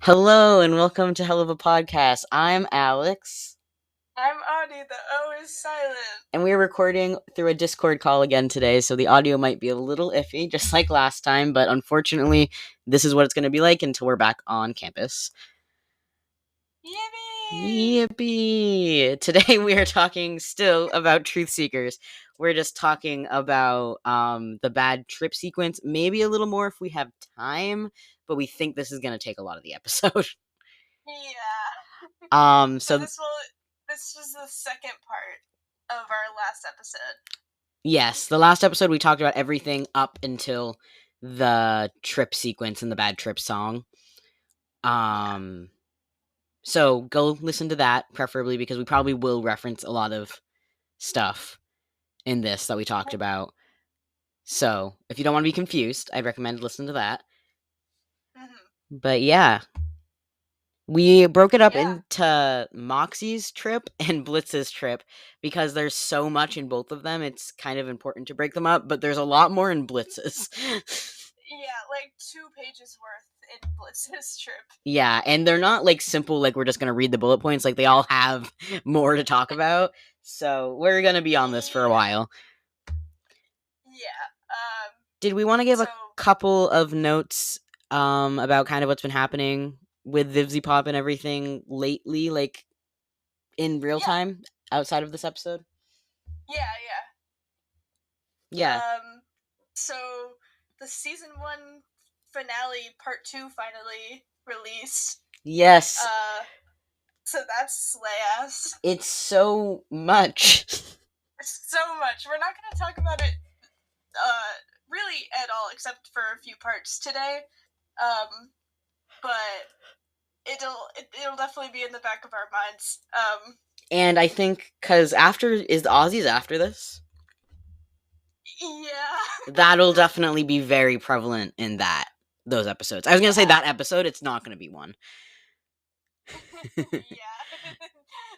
Hello and welcome to Helluva Podcast. I'm Alex, I'm Audie, the O is silent. and we're recording through a Discord call again today, so the audio might be a little iffy, just like last time, but unfortunately, this is what it's going to be like until we're back on campus. Yippee! Yippee! Today we are talking still about Truth Seekers. We're just talking about the bad trip sequence, maybe a little more if we have time, but we think this is going to take a lot of the episode. Yeah. So this was the second part of our last episode. Yes, the last episode we talked about everything up until the trip sequence and the bad trip song. So go listen to that, preferably because we probably will reference a lot of stuff in this that we talked about. So if you don't want to be confused, I'd recommend listening to that. Mm-hmm. But yeah, we broke it up into Moxie's trip and Blitz's trip because there's so much in both of them. It's kind of important to break them up, but there's a lot more in Blitz's. Yeah, like 2 pages worth in Blitz's trip. Yeah, and they're not like simple, like we're just gonna read the bullet points. Like they all have more to talk about. So we're gonna be on this for a while. Yeah. Did we want to give a couple of notes about kind of what's been happening with Vivzy Pop and everything lately, like in real time outside of this episode? Yeah. So the season 1 finale part 2 finally released. Yes. So that's slay-ass. It's so much. It's so much. We're not going to talk about it really at all, except for a few parts today. But it'll definitely be in the back of our minds. And I think because is Aussies after this? Yeah. That'll definitely be very prevalent in those episodes. I was gonna say that episode. It's not gonna be one. Yeah.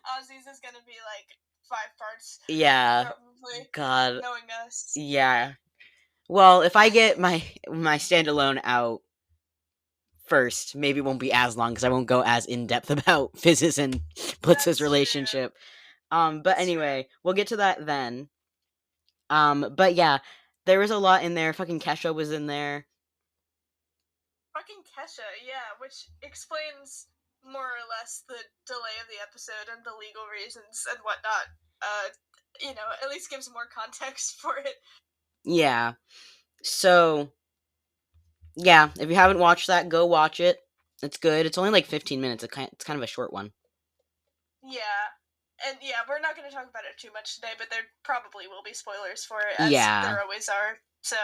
Aussies is gonna be like 5 parts. Yeah. Probably. God. Knowing us. Yeah. Well, if I get my standalone out first, maybe it won't be as long because I won't go as in depth about Fizz's and Blitz's relationship. But anyway, we'll get to that then. But yeah, there was a lot in there. Fucking Kesha was in there. Fucking Kesha, yeah, which explains more or less the delay of the episode and the legal reasons and whatnot. At least gives more context for it. Yeah. So, yeah, if you haven't watched that, go watch it. It's good. It's only like 15 minutes. It's kind of a short one. Yeah. And yeah, we're not going to talk about it too much today, but there probably will be spoilers for it, as there always are. So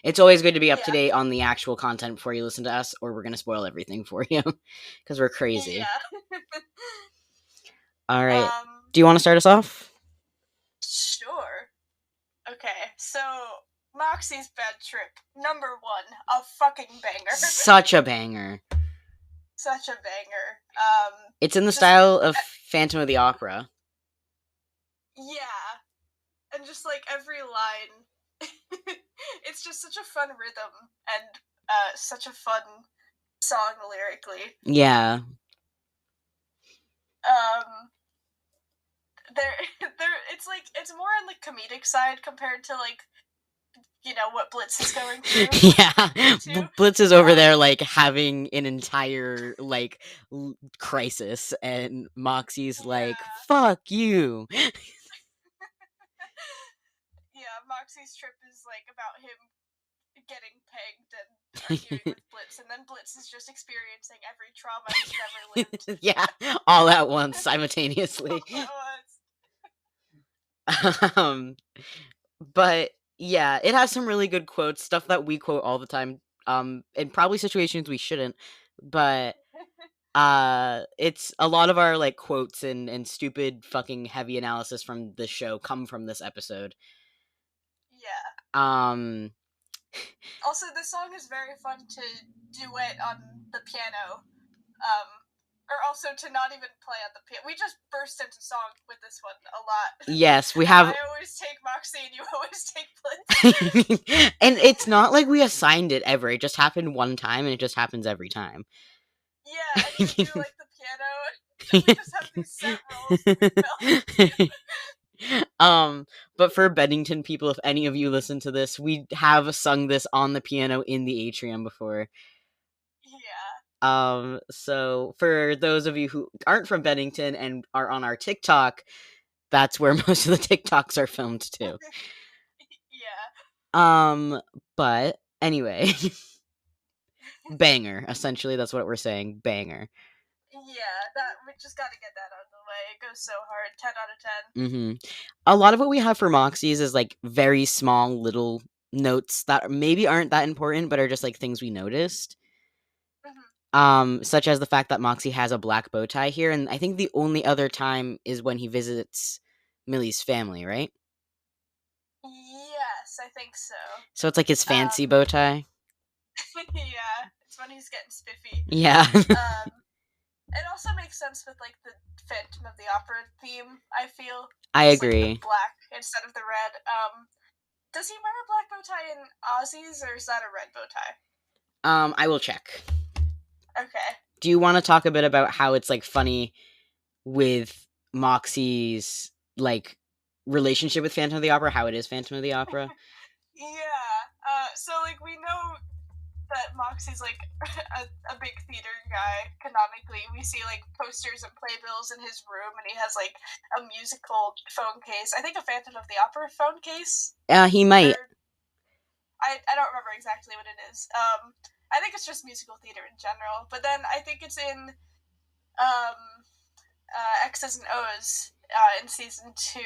it's always good to be up to date on the actual content before you listen to us, or we're going to spoil everything for you because we're crazy. Yeah. All right. Do you want to start us off? Sure. Okay, so Moxie's bad trip, number 1, a fucking banger. Such a banger. Such a banger. It's in the style of Phantom of the Opera. Yeah. And just like every line, it's just such a fun rhythm and such a fun song lyrically. Yeah. It's more on the comedic side compared to like, what Blitz is going through. Yeah, Blitz is over there like having an entire like crisis, and Moxie's like, "Fuck you." Yeah, Moxie's trip is like about him getting pegged and arguing with Blitz, and then Blitz is just experiencing every trauma he's ever lived. Yeah, all at once, simultaneously. But yeah, it has some really good quotes, stuff that we quote all the time, in probably situations we shouldn't, but it's a lot of our like quotes and stupid fucking heavy analysis from the show come from this episode. Yeah. Also, this song is very fun to duet on the piano. Or also to not even play on the piano. We just burst into song with this one a lot. Yes, we have. I always take Moxie and you always take Blitz. And it's not like we assigned it ever. It just happened one time and it just happens every time. Yeah, and he would do like the piano, and we just have these set roles that we film. But for Bennington people, if any of you listen to this, we have sung this on the piano in the atrium before. Yeah. So for those of you who aren't from Bennington and are on our TikTok, that's where most of the TikToks are filmed too. Yeah. But anyway, banger. Essentially, that's what we're saying. Banger. Yeah, that we just got to get that out of the way. It goes so hard. 10 out of 10. Mm-hmm. A lot of what we have for Moxies is like very small little notes that maybe aren't that important, but are just like things we noticed. Mm-hmm. Such as the fact that Moxie has a black bow tie here, and I think the only other time is when he visits Millie's family, right? Yes, I think so. So it's like his fancy bow tie. Yeah, it's when he's getting spiffy. Yeah. It also makes sense with like the Phantom of the Opera theme. I feel I it's agree. like the black instead of the red. Does he wear a black bow tie in Ozzy's, or is that a red bow tie? I will check. Okay. Do you want to talk a bit about how it's like funny with Moxie's like relationship with Phantom of the Opera? How it is Phantom of the Opera? Yeah. So like we know that Moxie's like a big theater guy canonically. We see like posters and playbills in his room, and he has like a musical phone case. I think a Phantom of the Opera phone case. He might. I don't remember exactly what it is. I think it's just musical theater in general. But then I think it's in X's and O's in season 2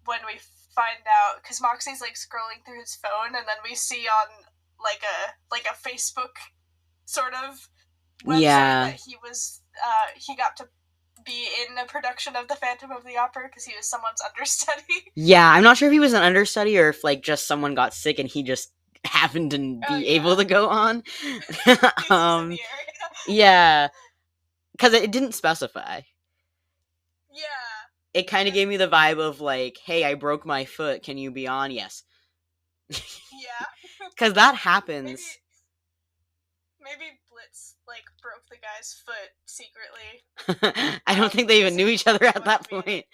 when we find out, because Moxie's like scrolling through his phone, and then we see on like a Facebook sort of website that he got to be in a production of the Phantom of the Opera because he was someone's understudy. Yeah, I'm not sure if he was an understudy or if like just someone got sick and he just happened to be able to go on. Yeah, because it didn't specify. Yeah. It kind of gave me the vibe of like, hey, I broke my foot. Can you be on? Yes. Yeah. Because that happens. Maybe Blitz like broke the guy's foot secretly. I don't think they even knew each other at that point.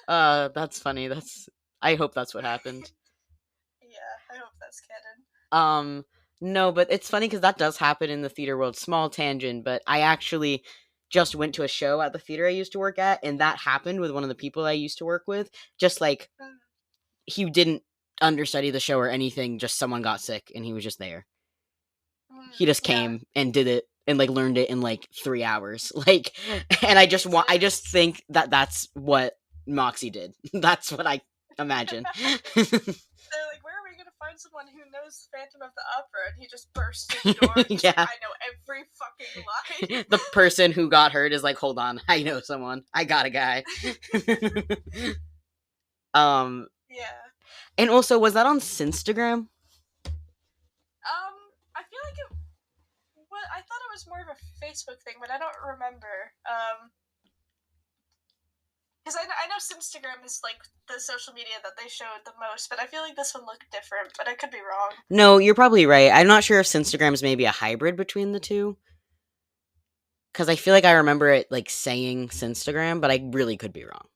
That's funny. I hope that's what happened. Yeah, I hope that's canon. No, but it's funny because that does happen in the theater world. Small tangent, but I actually just went to a show at the theater I used to work at, and that happened with one of the people I used to work with. Just like he didn't understudy the show or anything, just someone got sick and he was just there. He just came and did it and like learned it in like 3 hours. Like, and I just think that that's what Moxie did. That's what I imagine. They're like, where are we going to find someone who knows Phantom of the Opera? And he just burst in the door. Yeah. Like, I know every fucking line. The person who got hurt is like, hold on, I know someone. I got a guy. Yeah. And also, was that on Cinstagram? I feel like it. Well, I thought it was more of a Facebook thing, but I don't remember. Because I know Instagram is like the social media that they showed the most, but I feel like this one looked different, but I could be wrong. No, you're probably right. I'm not sure if Instagram is maybe a hybrid between the two. Because I feel like I remember it like saying Cinstagram, but I really could be wrong.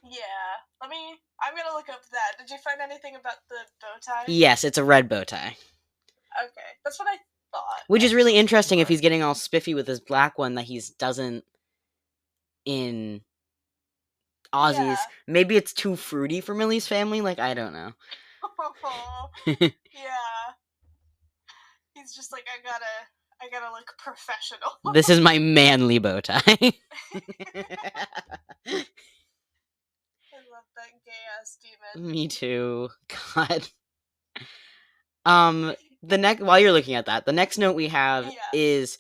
Yeah. I'm gonna look up that. Did you find anything about the bow tie? Yes, it's a red bow tie. Okay, that's what I thought. Which is really interesting if he's getting all spiffy with his black one that he doesn't in Ozzy's. Yeah. Maybe it's too fruity for Millie's family. Like, I don't know. Yeah. He's just like, I gotta look professional. This is my manly bow tie. I love that gay ass demon. Me too. God. While you're looking at that, the next note we have is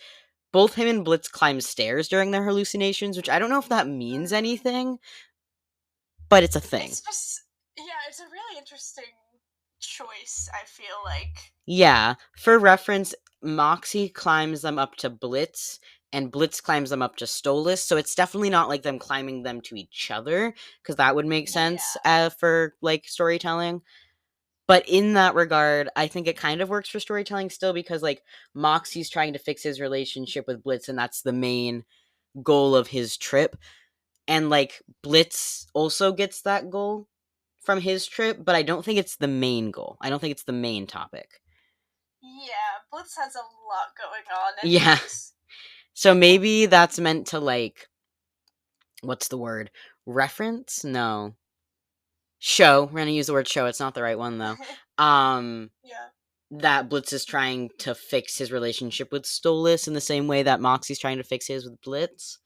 both him and Blitz climb stairs during their hallucinations, which I don't know if that means anything, but it's a thing. It's a really interesting choice, I feel like. Yeah. For reference, Moxie climbs them up to Blitz, and Blitz climbs them up to Stolas, so it's definitely not like them climbing them to each other, because that would make sense for, like, storytelling. But in that regard, I think it kind of works for storytelling still because, like, Moxie's trying to fix his relationship with Blitz, and that's the main goal of his trip. And, like, Blitz also gets that goal from his trip, but I don't think it's the main goal. I don't think it's the main topic. Yeah, Blitz has a lot going on. And Yeah. So maybe that's meant to, like, what's the word? Reference? No. Show. We're gonna use the word show. It's not the right one, though. Yeah. That Blitz is trying to fix his relationship with Stolas in the same way that Moxie's trying to fix his with Blitz.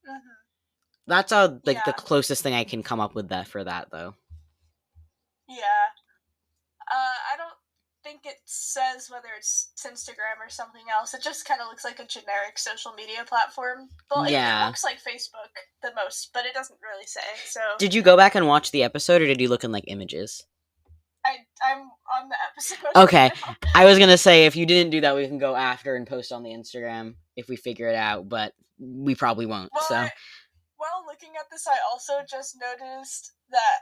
Mm-hmm. That's the Yeah. closest thing I can come up with that for that, though. Yeah. I don't think it says whether it's Instagram or something else. It just kind of looks like a generic social media platform. Well, it Yeah. looks like Facebook the most, but it doesn't really say. So Did you go back and watch the episode, or did you look in, like, images? I'm on the episode. Okay. Right now. I was gonna say, if you didn't do that, we can go after and post on the Instagram if we figure it out, but we probably won't. Well, So while looking at this, I also just noticed that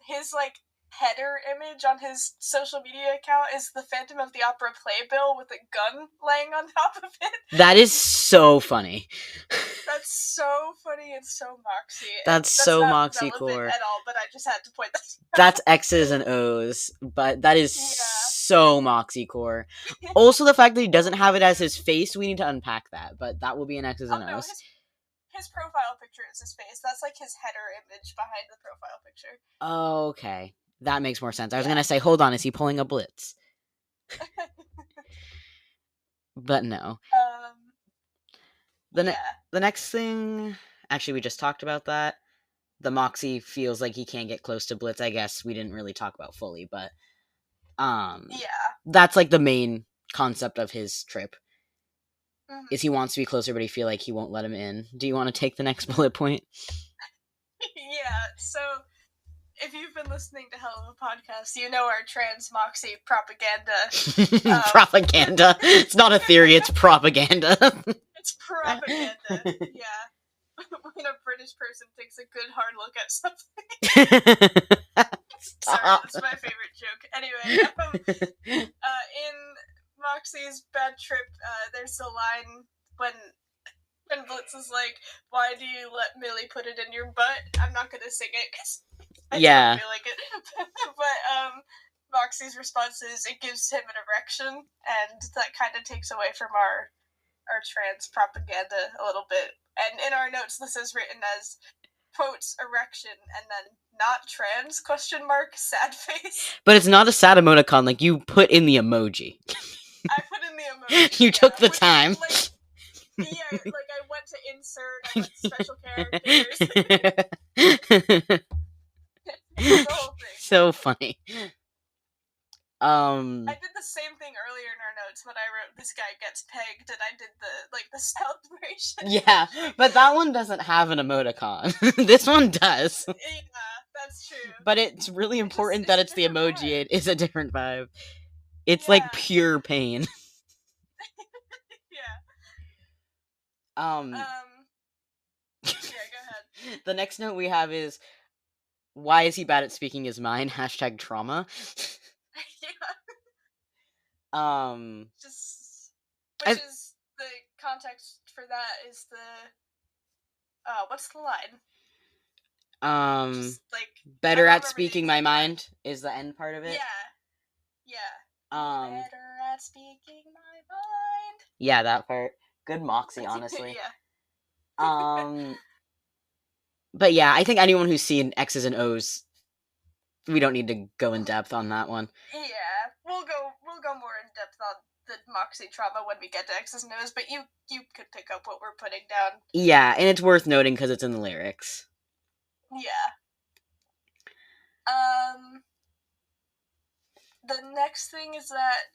his like header image on his social media account is the Phantom of the Opera playbill with a gun laying on top of it. that is so funny. That's so funny and so Moxie. That's so not Moxie relevant core. at all, but I just had to point that out. That's X's and O's, but that is Yeah. so Moxie core. Also, the fact that he doesn't have it as his face, we need to unpack that, but that will be an X's and O's. No, his profile picture is his face. That's like his header image behind the profile picture. Okay. That makes more sense. I was gonna say, hold on, is he pulling a Blitz? But no. The next thing... Actually, we just talked about that. The Moxie feels like he can't get close to Blitz. I guess we didn't really talk about fully, but... That's, like, the main concept of his trip. Mm-hmm. Is he wants to be closer, but he feel like he won't let him in. Do you want to take the next bullet point? Yeah, so... If you've been listening to Helluva podcast, you know our trans Moxie propaganda. Propaganda. It's not a theory, it's propaganda. It's propaganda, yeah. When a British person takes a good hard look at something. Sorry, that's my favorite joke. Anyway, in Moxie's bad trip, there's the line when Blitz is like, "Why do you let Millie put it in your butt?" I'm not gonna sing it because I don't feel like it. But Moxie's response is, it gives him an erection, and that kind of takes away from our trans propaganda a little bit. And in our notes, this is written as quotes erection and then not trans ? Sad face. But it's not a sad emoticon. Like, you put in the emoji. I put in the emoji. You took the time. Like, I went to insert, I went to special characters. The whole thing. So funny. I did the same thing earlier in our notes when I wrote "this guy gets pegged" and I did the celebration. Yeah, but that one doesn't have an emoticon. This one does. Yeah, that's true. But it's really important that it's the emoji. Vibe. It is a different vibe. It's like pure pain. Yeah. Yeah, go ahead. The next note we have is, why is he bad at speaking his mind? #trauma. Yeah. Which is the context for that is the what's the line? Just, better at speaking my mind is the end part of it. Yeah. Better at speaking my mind. Yeah, that part. Good Moxie, honestly. Yeah. But yeah, I think anyone who's seen X's and O's, we don't need to go in depth on that one. Yeah, we'll go more in depth on the Moxie trauma when we get to X's and O's, but you could pick up what we're putting down. Yeah, and it's worth noting because it's in the lyrics. Yeah. The next thing is that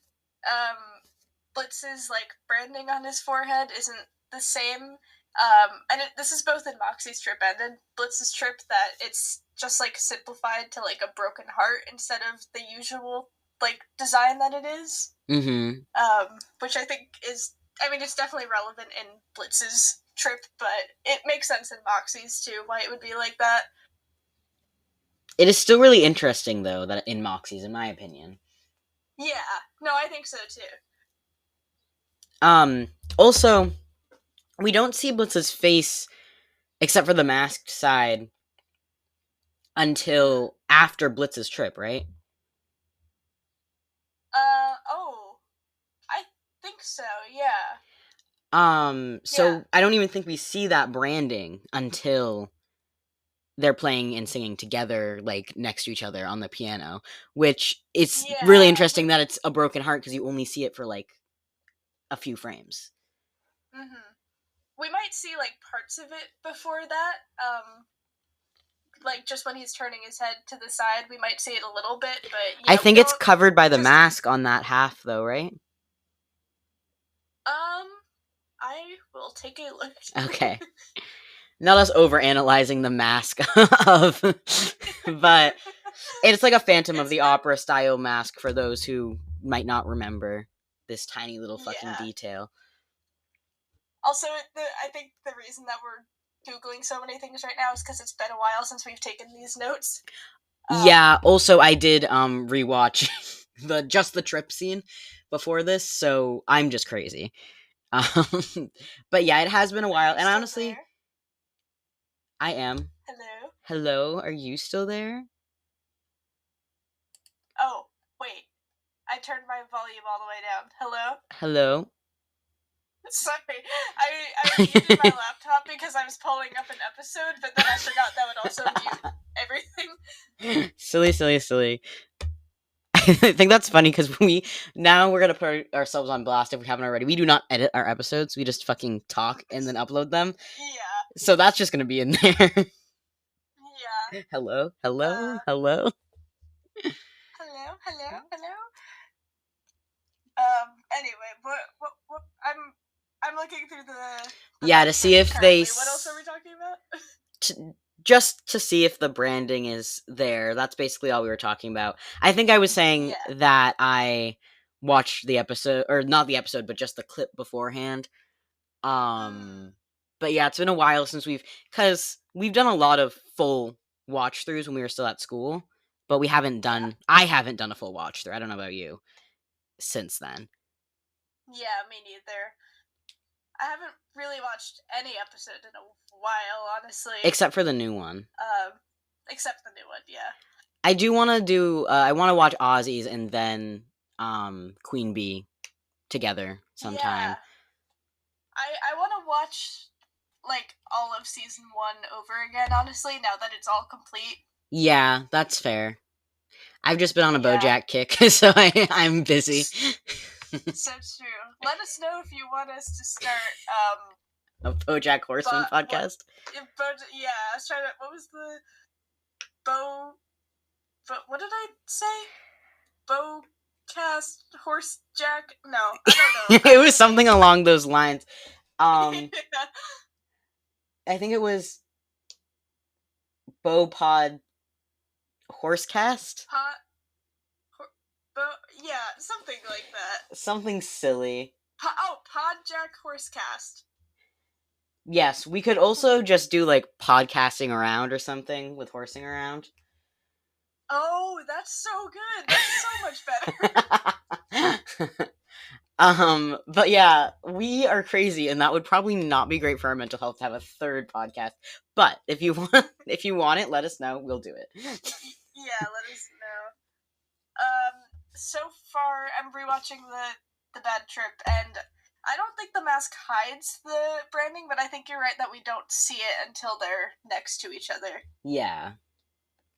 Blitz's branding on his forehead isn't the same. And this is both in Moxie's trip and in Blitz's trip, that it's just simplified to a broken heart instead of the usual design that it is. Mm-hmm. Which I think is, it's definitely relevant in Blitz's trip, but it makes sense in Moxie's too, why it would be like that. It is still really interesting, though, that in Moxie's, in my opinion. Yeah, no, I think so too. Also, we don't see Blitz's face, except for the masked side, until after Blitz's trip, right? Oh, I think so, yeah. So Yeah. I don't even think we see that branding until they're playing and singing together, like, next to each other on the piano, which it's really Yeah. interesting that it's a broken heart because you only see it for, like, a few frames. We might see, like, parts of it before that, like, just when he's turning his head to the side, we might see it a little bit, but yeah, I think it's covered by the mask on that half, though, right? I will take a look. Okay. Not us overanalyzing the mask of, but it's like a Phantom of the Opera style mask for those who might not remember this tiny little fucking detail. Also, I think the reason that we're Googling so many things right now is because it's been a while since we've taken these notes. Yeah, also I did rewatch the trip scene before this, so I'm just crazy. But yeah, it has been a while, and honestly, there? I am. Hello? Hello, are you still there? Oh, wait. I turned my volume all the way down. Hello? Hello? Sorry. I muted my laptop because I was pulling up an episode, but then I forgot that would also mute everything. Silly. I think that's funny because we're gonna put ourselves on blast if we haven't already. We do not edit our episodes; we just fucking talk and then upload them. Yeah. So that's just gonna be in there. Yeah. Hello. Anyway, what I'm looking through the yeah, to see if they. What else are we talking about? Just to see if the branding is there. That's basically all we were talking about. I think I was saying that I watched the episode, or not the episode, but just the clip beforehand. But yeah, it's been a while since because we've done a lot of full watch throughs when we were still at school, but I haven't done a full watch through. I don't know about you since then. Yeah, me neither. I haven't really watched any episode in a while, honestly. Except for the new one. Except the new one, yeah. I do want to do. I want to watch Ozzy's and then Queen Bee together sometime. Yeah. I want to watch like all of season 1 over again, honestly, now that it's all complete. Yeah, that's fair. I've just been on a BoJack kick, so I'm busy. So true. Let us know if you want us to start a BoJack Horseman podcast. Yeah, I was trying to. What was the what did I say? Bocast Horsejack? No, I don't know. It was something along those lines. I think it was Bopod Horsecast? Yeah, something like that. Something silly. Podjack Horsecast. Yes, we could also just do like podcasting around or something with horsing around. Oh, that's so good. That's so much better. But yeah, we are crazy, and that would probably not be great for our mental health to have a third podcast. But if you want it, let us know. We'll do it. Yeah, let us know. So far, I'm rewatching the Bad Trip, and I don't think the mask hides the branding, but I think you're right that we don't see it until they're next to each other. Yeah.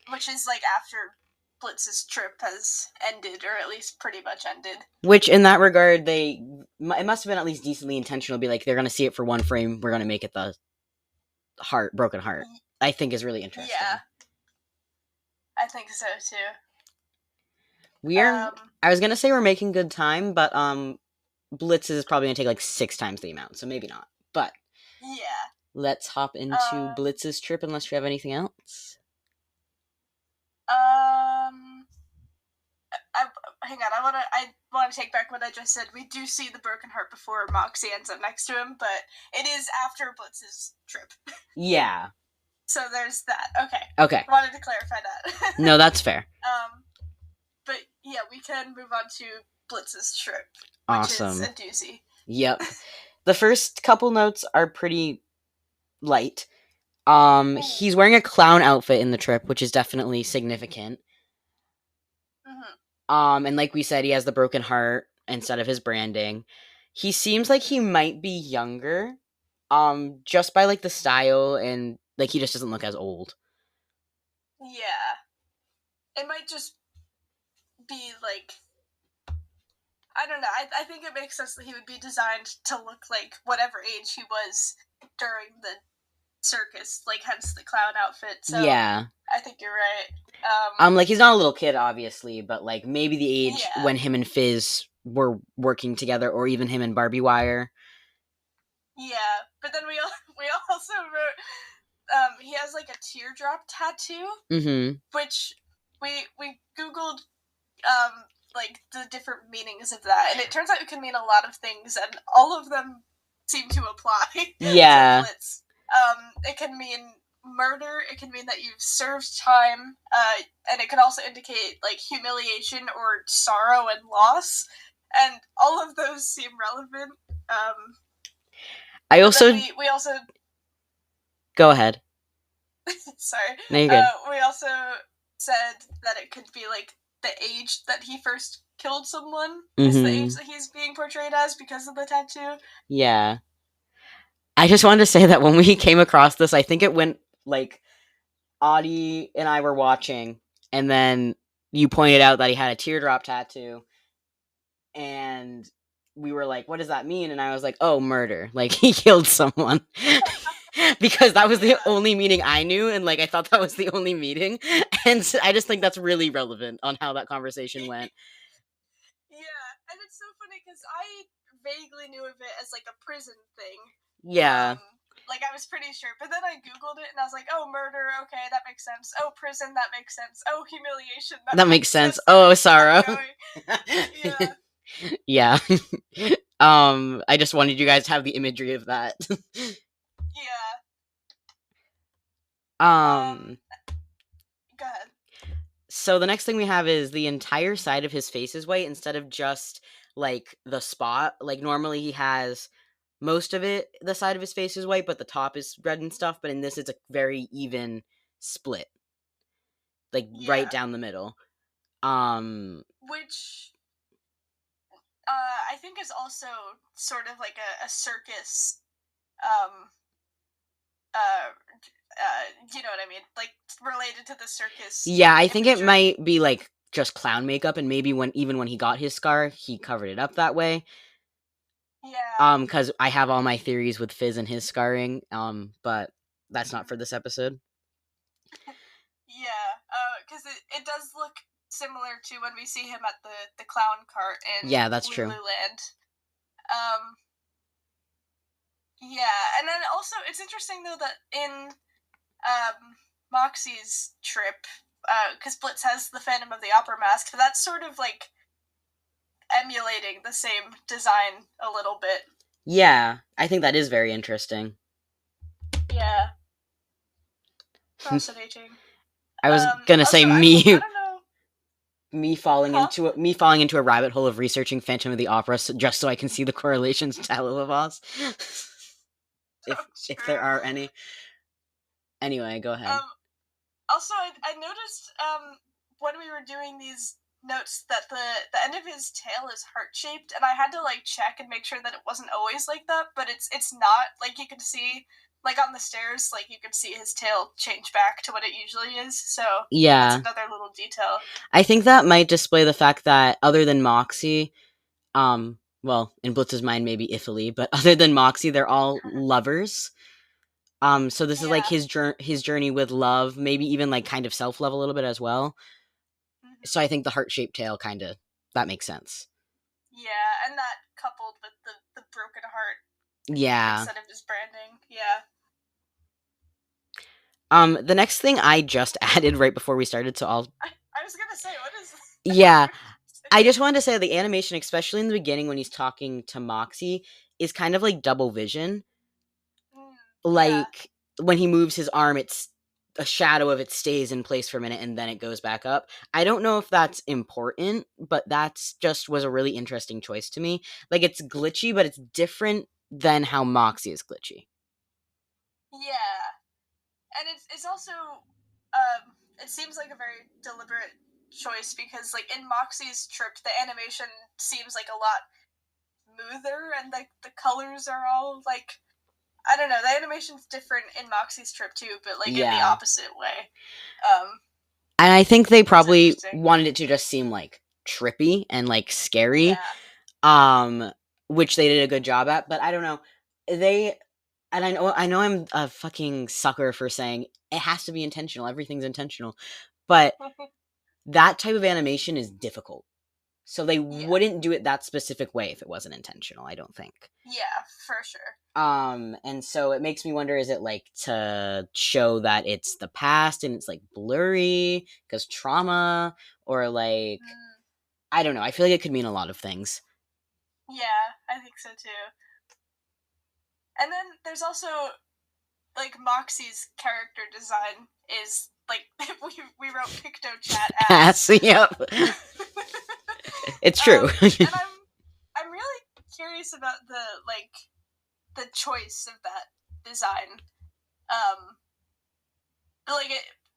Which is like after Blitz's trip has ended, or at least pretty much ended. Which, in that regard, it must have been at least decently intentional. Be like, they're gonna see it for one frame. We're gonna make it the broken heart. I think is really interesting. Yeah, I think so too. I was gonna say we're making good time, but Blitz is probably gonna take like 6 times the amount, so maybe not. But yeah, let's hop into Blitz's trip. Unless you have anything else. Hang on. I want to take back what I just said. We do see the broken heart before Moxie ends up next to him, but it is after Blitz's trip. Yeah. So there's that. Okay. Okay. Wanted to clarify that. No, that's fair. But yeah, we can move on to Blitz's trip, which Awesome. is a doozy. Yep. The first couple notes are pretty light. He's wearing a clown outfit in the trip, which is definitely significant. And like we said, he has the broken heart instead of his branding. He seems like he might be younger, just by like the style, and like he just doesn't look as old. Yeah. It might just be like, I don't know. I think it makes sense that he would be designed to look like whatever age he was during the circus, like hence the clown outfit. So Yeah. I think you're right. Like he's not a little kid, obviously, but like maybe the age Yeah. when him and Fizz were working together, or even him and Barbie Wire. Yeah, but then we also wrote, he has like a teardrop tattoo, which we googled like the different meanings of that, and it turns out it can mean a lot of things, and all of them seem to apply. Yeah. To Blitz. It can mean murder. It can mean that you've served time, and it can also indicate like humiliation or sorrow and loss, and all of those seem relevant. I also we also go ahead. Sorry. No, you're good. We also said that it could be like the age that he first killed someone is the age that he's being portrayed as because of the tattoo. Yeah. I just wanted to say that when we came across this, I think it went like Audie and I were watching, and then you pointed out that he had a teardrop tattoo, and we were like, what does that mean? And I was like, oh, murder. Like, he killed someone. Because that was the only meaning I knew, and like I thought that was the only meaning. And so I just think that's really relevant on how that conversation went. Yeah, and it's so funny because I vaguely knew of it as like a prison thing. Yeah. Like I was pretty sure, but then I googled it and I was like, "Oh, murder, okay, that makes sense. Oh, prison, that makes sense. Oh, humiliation, that makes sense. Oh, sorrow." Yeah. Yeah. I just wanted you guys to have the imagery of that. Yeah. Go ahead. So the next thing we have is the entire side of his face is white instead of just like the spot. Like normally he has most of it, the side of his face is white, but the top is red and stuff. But in this, it's a very even split, like right down the middle. Which I think is also sort of like a circus. You know what I mean? Like related to the circus. Yeah, I think it might be like just clown makeup, and maybe when he got his scar, he covered it up that way. Yeah. Because I have all my theories with Fizz and his scarring. But that's not for this episode. Yeah. Because it does look similar to when we see him at the clown cart in that's true. Lululand. Yeah, and then also it's interesting though that in Moxie's trip, because Blitz has the Phantom of the Opera mask, that's sort of like emulating the same design a little bit. Yeah, I think that is very interesting. Yeah. Fascinating. I was gonna say me falling into a rabbit hole of researching Phantom of the Opera just so I can see the correlations to Helluva Boss. if there are any. Anyway, go ahead. Also, I noticed when we were doing these notes that the end of his tail is heart-shaped, and I had to like check and make sure that it wasn't always like that, but it's not. Like you can see, like on the stairs, like you can see his tail change back to what it usually is. So yeah, that's another little detail. I think that might display the fact that other than Moxie, well, in Blitz's mind maybe Italy, but other than Moxie, they're all lovers. So this is like his journey with love, maybe even like kind of self-love a little bit as well. So I think the heart-shaped tail that makes sense. Yeah, and that coupled with the broken heart. Yeah. Instead of just branding. Yeah. The next thing I just added right before we started, so I was gonna say, what is Yeah. I just wanted to say the animation, especially in the beginning when he's talking to Moxie, is kind of like double vision. Like when he moves his arm, it's a shadow of it stays in place for a minute and then it goes back up. I don't know if that's important, but that's just was a really interesting choice to me. Like, it's glitchy, but it's different than how Moxie is glitchy. Yeah, and it's also it seems like a very deliberate choice because like in Moxie's trip, the animation seems like a lot smoother and like the colors are all like I don't know, the animation's different in Moxie's trip too, but like in the Yeah. opposite way. Um, And I think they it's probably interesting. wanted it to just seem like trippy and like scary. Yeah. Which they did a good job at, but I don't know. They and I know I'm a fucking sucker for saying it has to be intentional. Everything's intentional. But that type of animation is difficult. So they Yeah. wouldn't do it that specific way if it wasn't intentional, I don't think. Yeah, for sure. And so it makes me wonder, is it like to show that it's the past and it's like blurry because trauma, or like Mm, I don't know. I feel like it could mean a lot of things. yeah, I think so too. And then there's also like Moxie's character design is like we wrote PictoChat Pass. ass. Yep. It's true. And I'm really curious about the choice of that design. Like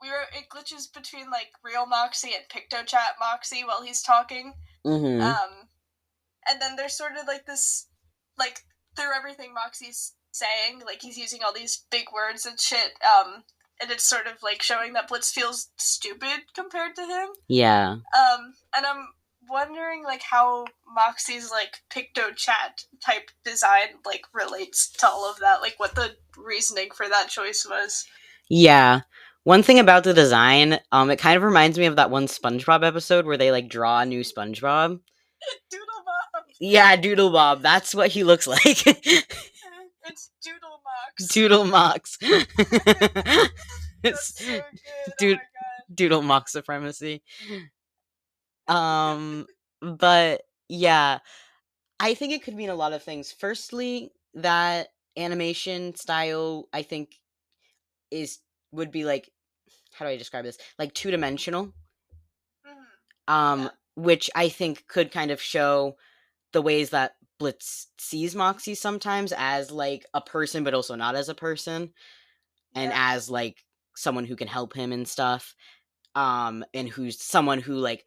we wrote it glitches between like real Moxie and PictoChat Moxie while he's talking. Mm-hmm. And then there's sort of like this like through everything Moxie's saying, like he's using all these big words and shit. And it's sort of like showing that Blitz feels stupid compared to him. Yeah. And I'm wondering like how Moxie's like PictoChat type design like relates to all of that, like what the reasoning for that choice was. Yeah. One thing about the design, it kind of reminds me of that one SpongeBob episode where they like draw a new SpongeBob. Doodle Bob. Yeah, Doodle Bob. That's what he looks like. It's DoodleMox. DoodleMox. That's It's so good. Oh dude my god. DoodleMox supremacy. Um, but yeah, I think it could mean a lot of things. Firstly, that animation style, I think, is would be like, how do I describe this? Like two-dimensional. Yeah. Which I think could kind of show the ways that Blitz sees Moxie sometimes as like a person, but also not as a person, and Yeah. as like someone who can help him and stuff. And who's someone who like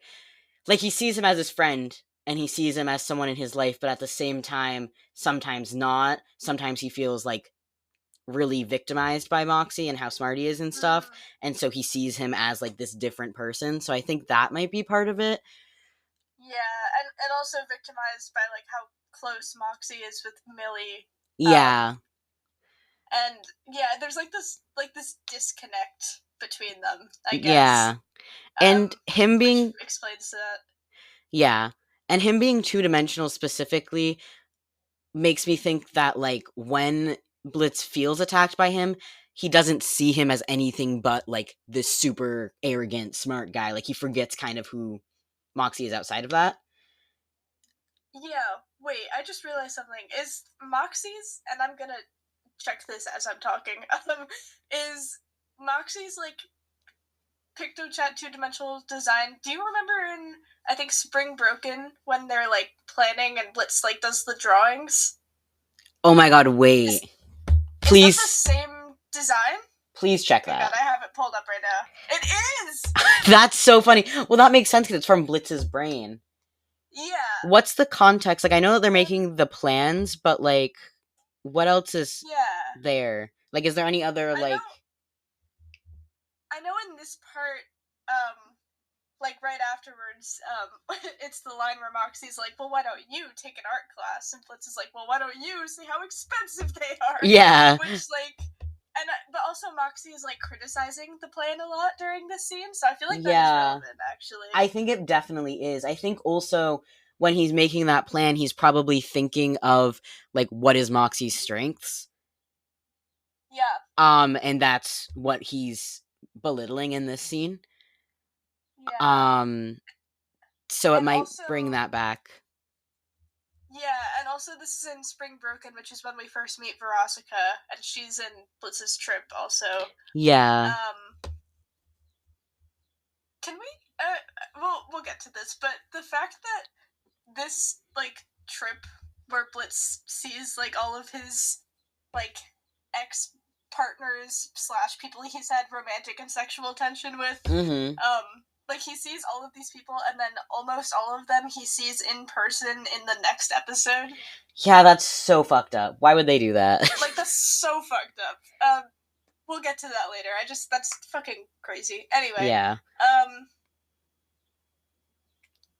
he sees him as his friend and he sees him as someone in his life, but at the same time, sometimes not. Sometimes he feels like really victimized by Moxie and how smart he is and stuff. And so he sees him as like this different person. So I think that might be part of it. Yeah, and also victimized by like how close Moxie is with Millie. Yeah. And yeah, there's like this disconnect between them, I guess. Yeah. And him Which being explains that. yeah. And him being two-dimensional specifically makes me think that like when Blitz feels attacked by him, he doesn't see him as anything but like this super arrogant, smart guy. Like he forgets kind of who Moxie is outside of that. Yeah, wait, I just realized something. Is Moxie's, and I'm gonna check this as I'm talking, is Moxie's like PictoChat two-dimensional design. Do you remember in I think Spring Broken when they're like planning and Blitz like does the drawings? Oh my god, Is wait. is that the Please same design? please check Oh my god, that. I have it pulled up right now. It is. That's so funny. Well, that makes sense because it's from Blitz's brain. Yeah. What's the context? Like I know that they're making the plans, but like what else is Yeah. there? Like is there any other like I know in this part, like right afterwards, it's the line where Moxie's like, "Well, why don't you take an art class?" And Blitz is like, "Well, why don't you see how expensive they are?" yeah. Which like, and but also Moxie is like criticizing the plan a lot during this scene, so I feel like that is Yeah. relevant actually. I think it definitely is. I think also when he's making that plan, he's probably thinking of like what is Moxie's strengths. Yeah. And that's what he's belittling in this scene. Yeah. So it And might also, bring that back. yeah, and also this is in Spring Broken, which is when we first meet Verosica, and she's in Blitz's trip also. Yeah. we'll get to this, but the fact that this like trip where Blitz sees like all of his like ex partners / people he's had romantic and sexual tension with, like he sees all of these people and then almost all of them he sees in person in the next episode. Yeah, that's so fucked up. Why would they do that? Like, that's so fucked up. We'll get to that later. That's fucking crazy. Anyway. Yeah.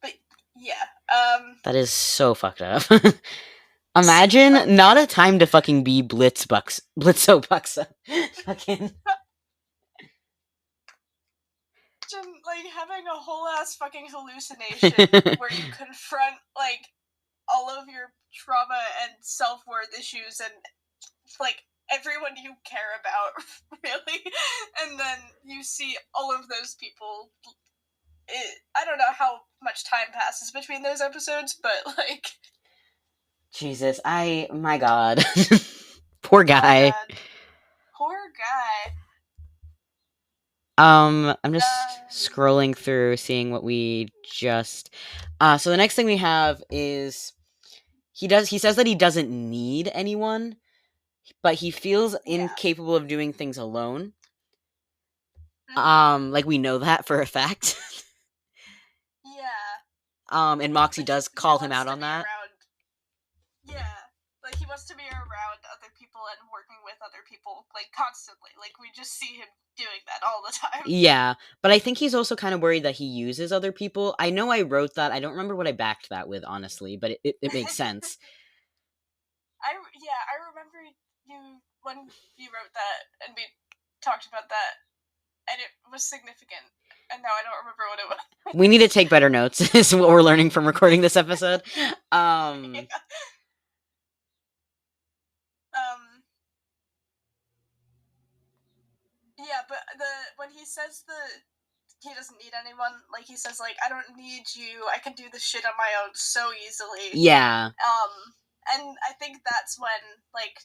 But yeah. That is so fucked up. Imagine not a time to fucking be Blitzobuxa. Fucking. Like having a whole ass fucking hallucination where you confront like all of your trauma and self-worth issues and like everyone you care about, really, and then you see all of those people. I don't know how much time passes between those episodes, but like, Jesus, my god. Poor guy. God. Poor guy. I'm just scrolling through, seeing what we just. So the next thing we have is he says that he doesn't need anyone, but he feels incapable of doing things alone. Like we know that for a fact. Yeah. And Moxie does call him out on that. Yeah. Like, he wants to be around other people and working with other people, like, constantly. Like, we just see him doing that all the time. Yeah, but I think he's also kind of worried that he uses other people. I know I wrote that. I don't remember what I backed that with, honestly, but it makes sense. I remember when you wrote that, and we talked about that, and it was significant, and now I don't remember what it was. We need to take better notes, is what we're learning from recording this episode. Yeah. Yeah, but when he says he doesn't need anyone, like, he says, like, I don't need you, I can do this shit on my own so easily. Yeah. And I think that's when, like,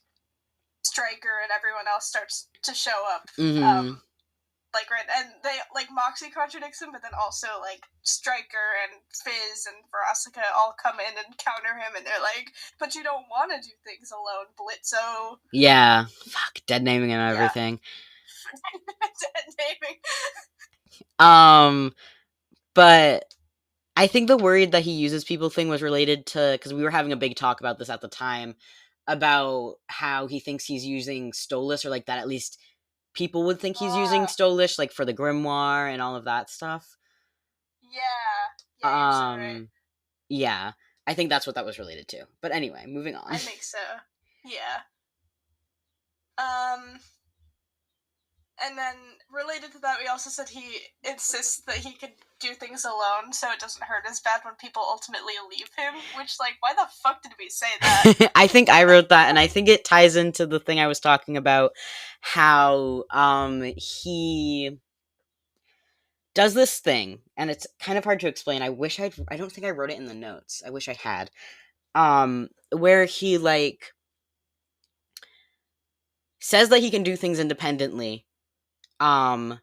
Stryker and everyone else starts to show up. Like, right, and they, like, Moxie contradicts him, but then also, like, Stryker and Fizz and Verosika all come in and counter him, and they're like, but you don't want to do things alone, Blitzo. Yeah. Fuck, dead naming and everything. Dead naming. But I think the worry that he uses people thing was related to, because we were having a big talk about this at the time, about how he thinks he's using Stolas, or like that at least people would think he's using Stolas, like for the grimoire and all of that stuff. Yeah. Yeah, you're right. Yeah, I think that's what that was related to. But anyway, moving on. I think so. Yeah. And then, related to that, we also said he insists that he can do things alone, so it doesn't hurt as bad when people ultimately leave him, which, like, why the fuck did we say that? I think I wrote that, and I think it ties into the thing I was talking about, how, he does this thing, and it's kind of hard to explain. I don't think I wrote it in the notes. I wish I had. Where he, like, says that he can do things independently, and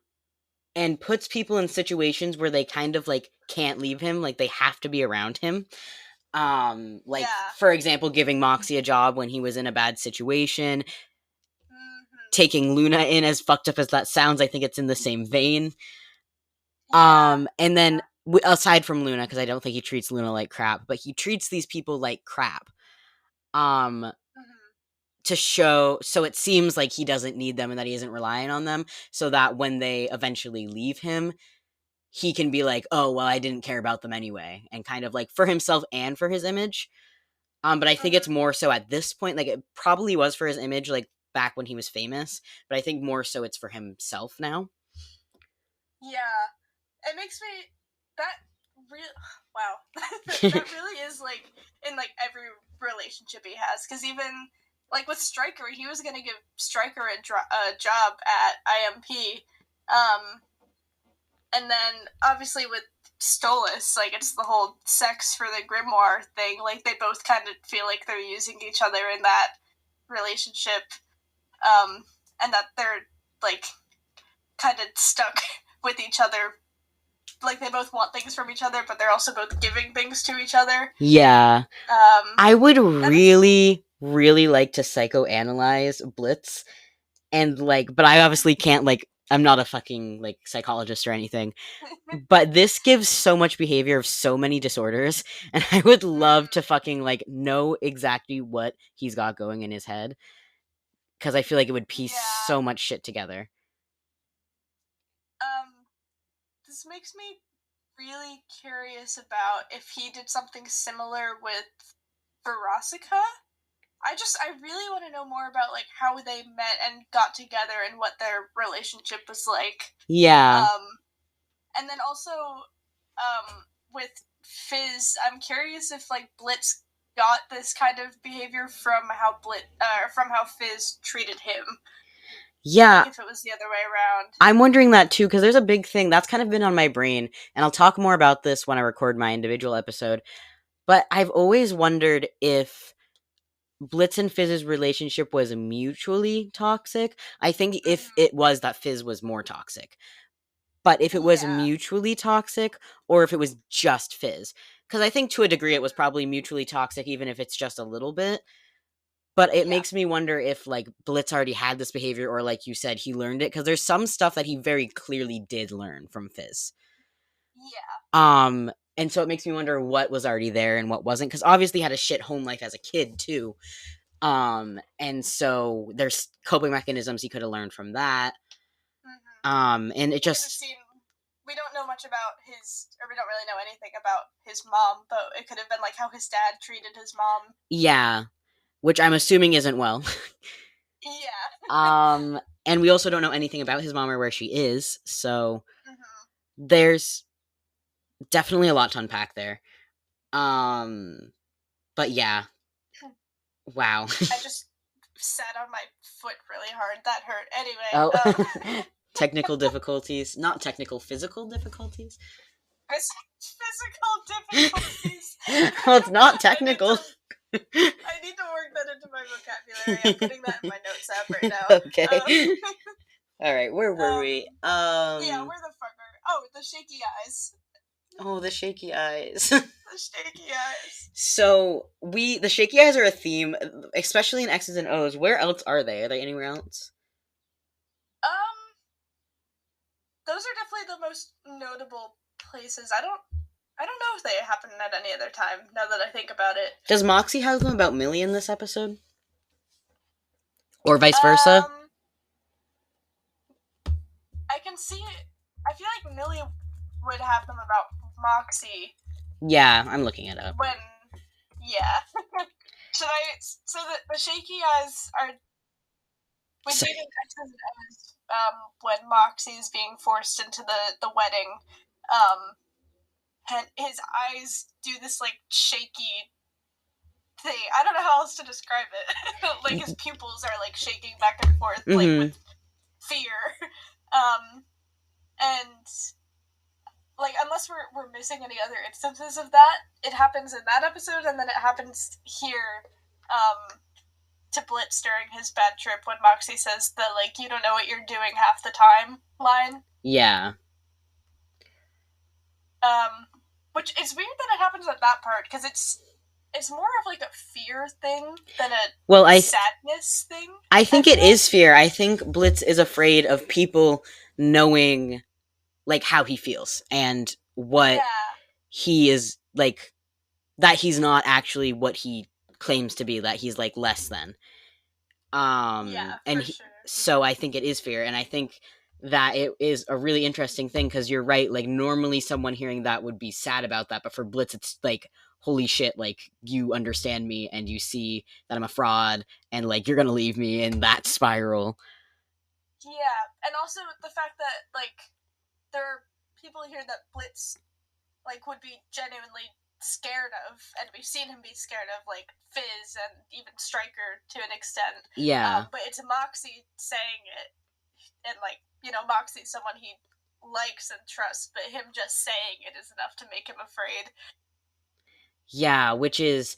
puts people in situations where they kind of, like, can't leave him, like, they have to be around him. Like, for example, giving Moxie a job when he was in a bad situation, taking Luna in, as fucked up as that sounds, I think it's in the same vein. And then, aside from Luna, because I don't think he treats Luna like crap, but he treats these people like crap. To show, so it seems like he doesn't need them and that he isn't relying on them, so that when they eventually leave him, he can be like, oh, well, I didn't care about them anyway, and kind of like for himself and for his image. But I think it's more so at this point, like it probably was for his image, like back when he was famous, but I think more so it's for himself now. Yeah, it makes me wow. That really is like in like every relationship he has, because even like with Stryker, he was gonna give Stryker a job at IMP, and then obviously with Stolas, like it's the whole sex for the grimoire thing. Like they both kind of feel like they're using each other in that relationship, and that they're like kind of stuck with each other like they both want things from each other, but they're also both giving things to each other. Yeah. I would Really, really like to psychoanalyze Blitz, and like, but I obviously can't, like, I'm not a fucking like psychologist or anything. But this gives so much behavior of so many disorders, and I would love to fucking like know exactly what he's got going in his head, because I feel like it would piece yeah. so much shit together. This makes me really curious about if he did something similar with Verosica. I really want to know more about like how they met and got together and what their relationship was like. Yeah. And then also with Fizz, I'm curious if like Blitz got this kind of behavior from how Fizz treated him. Yeah. Like if it was the other way around. I'm wondering that too, because there's a big thing that's kind of been on my brain, and I'll talk more about this when I record my individual episode. But I've always wondered if Blitz and Fizz's relationship was mutually toxic. I think if it was, that Fizz was more toxic. But if it was mutually toxic, or if it was just Fizz. Because I think to a degree it was probably mutually toxic, even if it's just a little bit. But it makes me wonder if, like, Blitz already had this behavior, or, like you said, he learned it. Because there's some stuff that he very clearly did learn from Fizz. Yeah. And so it makes me wonder what was already there and what wasn't. Because obviously he had a shit home life as a kid, too. And so there's coping mechanisms he could have learned from that. And it just... we don't know much about we don't really know anything about his mom, but it could have been like how his dad treated his mom. Yeah. Which I'm assuming isn't well. Yeah. And we also don't know anything about his mom or where she is, so there's definitely a lot to unpack there. But yeah. Wow. I just sat on my foot really hard. That hurt. Anyway. Oh. Technical difficulties. Not technical, physical difficulties? Physical difficulties. Well, it's not technical. I need to work that into my vocabulary. I'm putting that in my notes app right now. Okay. Alright, where were we? Yeah, where the fuck are... Oh, the shaky eyes. Oh, the shaky eyes. The shaky eyes. So, the shaky eyes are a theme, especially in X's and O's. Where else are they? Are they anywhere else? Those are definitely the most notable places. I don't know if they happen at any other time, now that I think about it. Does Moxie have them about Millie in this episode? Or vice versa? I can see it. I feel like Millie would have them about Moxie. Yeah, I'm looking it up. Yeah. So the shaky eyes are... We see it in X's and O's, when Moxie is being forced into the wedding. And his eyes do this, like, shaky thing. I don't know how else to describe it. Like, his pupils are, like, shaking back and forth, like, with fear. And, like, unless we're missing any other instances of that, it happens in that episode, and then it happens here, to Blitz during his bad trip when Moxie says the, like, you don't know what you're doing half the time line. Yeah. Which is weird that it happens at that part, because it's more of, like, a fear thing than a sadness thing. I think it is fear. I think Blitz is afraid of people knowing, like, how he feels, and what he is, like, that he's not actually what he claims to be, that he's, like, less than. So I think it is fear, and I think that it is a really interesting thing, because you're right, like, normally someone hearing that would be sad about that, but for Blitz it's like, holy shit, like, you understand me, and you see that I'm a fraud, and, like, you're gonna leave me in that spiral. Yeah, and also the fact that, like, there are people here that Blitz, like, would be genuinely scared of, and we've seen him be scared of, like, Fizz and even Stryker to an extent. Yeah. But it's Moxie saying it, and, like, you know, Moxie's someone he likes and trusts, but him just saying it is enough to make him afraid. Yeah, which is,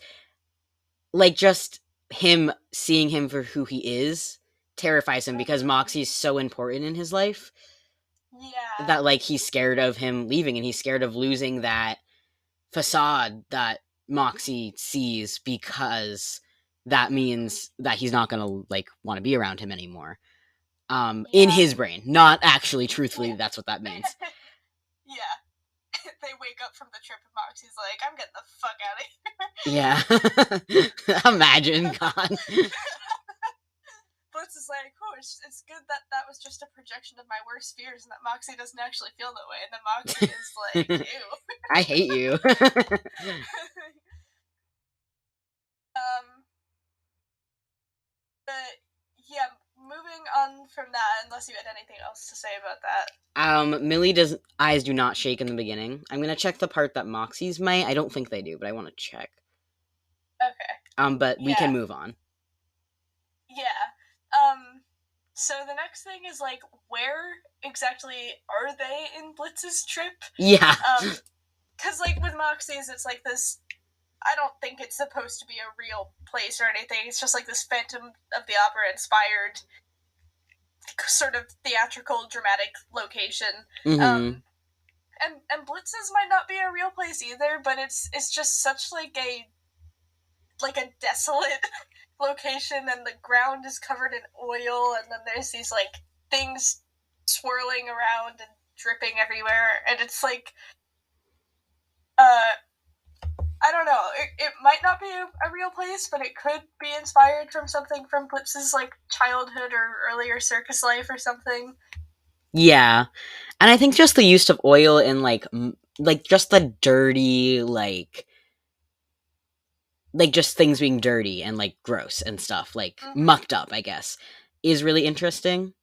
like, just him seeing him for who he is terrifies him, because Moxie's so important in his life. Yeah. that like he's scared of him leaving and he's scared of losing that facade that Moxie sees because that means that he's not gonna like want to be around him anymore. In Yeah. his brain, not actually truthfully. That's what that means. Yeah. They wake up from the trip and Moxie's like, I'm getting the fuck out of Yeah. Imagine, God. here. Blitz is like, oh, it's good that that was just a projection of my worst fears and that Moxie doesn't actually feel that way. And then Moxie is like, ew. I hate you. um, but yeah, moving on from that, unless you had anything else to say about that. Millie does eyes do not shake in the beginning. I'm gonna check the part that Moxie's might. I don't think they do, but I want to check. Okay. But we Yeah. can move on. Yeah. So the next thing is like, where exactly are they in Blitz's trip? Yeah. Because like with Moxie's, it's like this. I don't think it's supposed to be a real place or anything. It's just like this Phantom of the Opera inspired sort of theatrical, dramatic location. Mm-hmm. And Blitz's might not be a real place either, but it's just such like a desolate location, and the ground is covered in oil, and then there's these like things swirling around and dripping everywhere, and it's like I don't know, it might not be a real place, but it could be inspired from something from Blitz's like childhood or earlier circus life or something. Yeah, and I think just the use of oil and like just the dirty like just things being dirty and like gross and stuff like mucked up, I guess, is really interesting.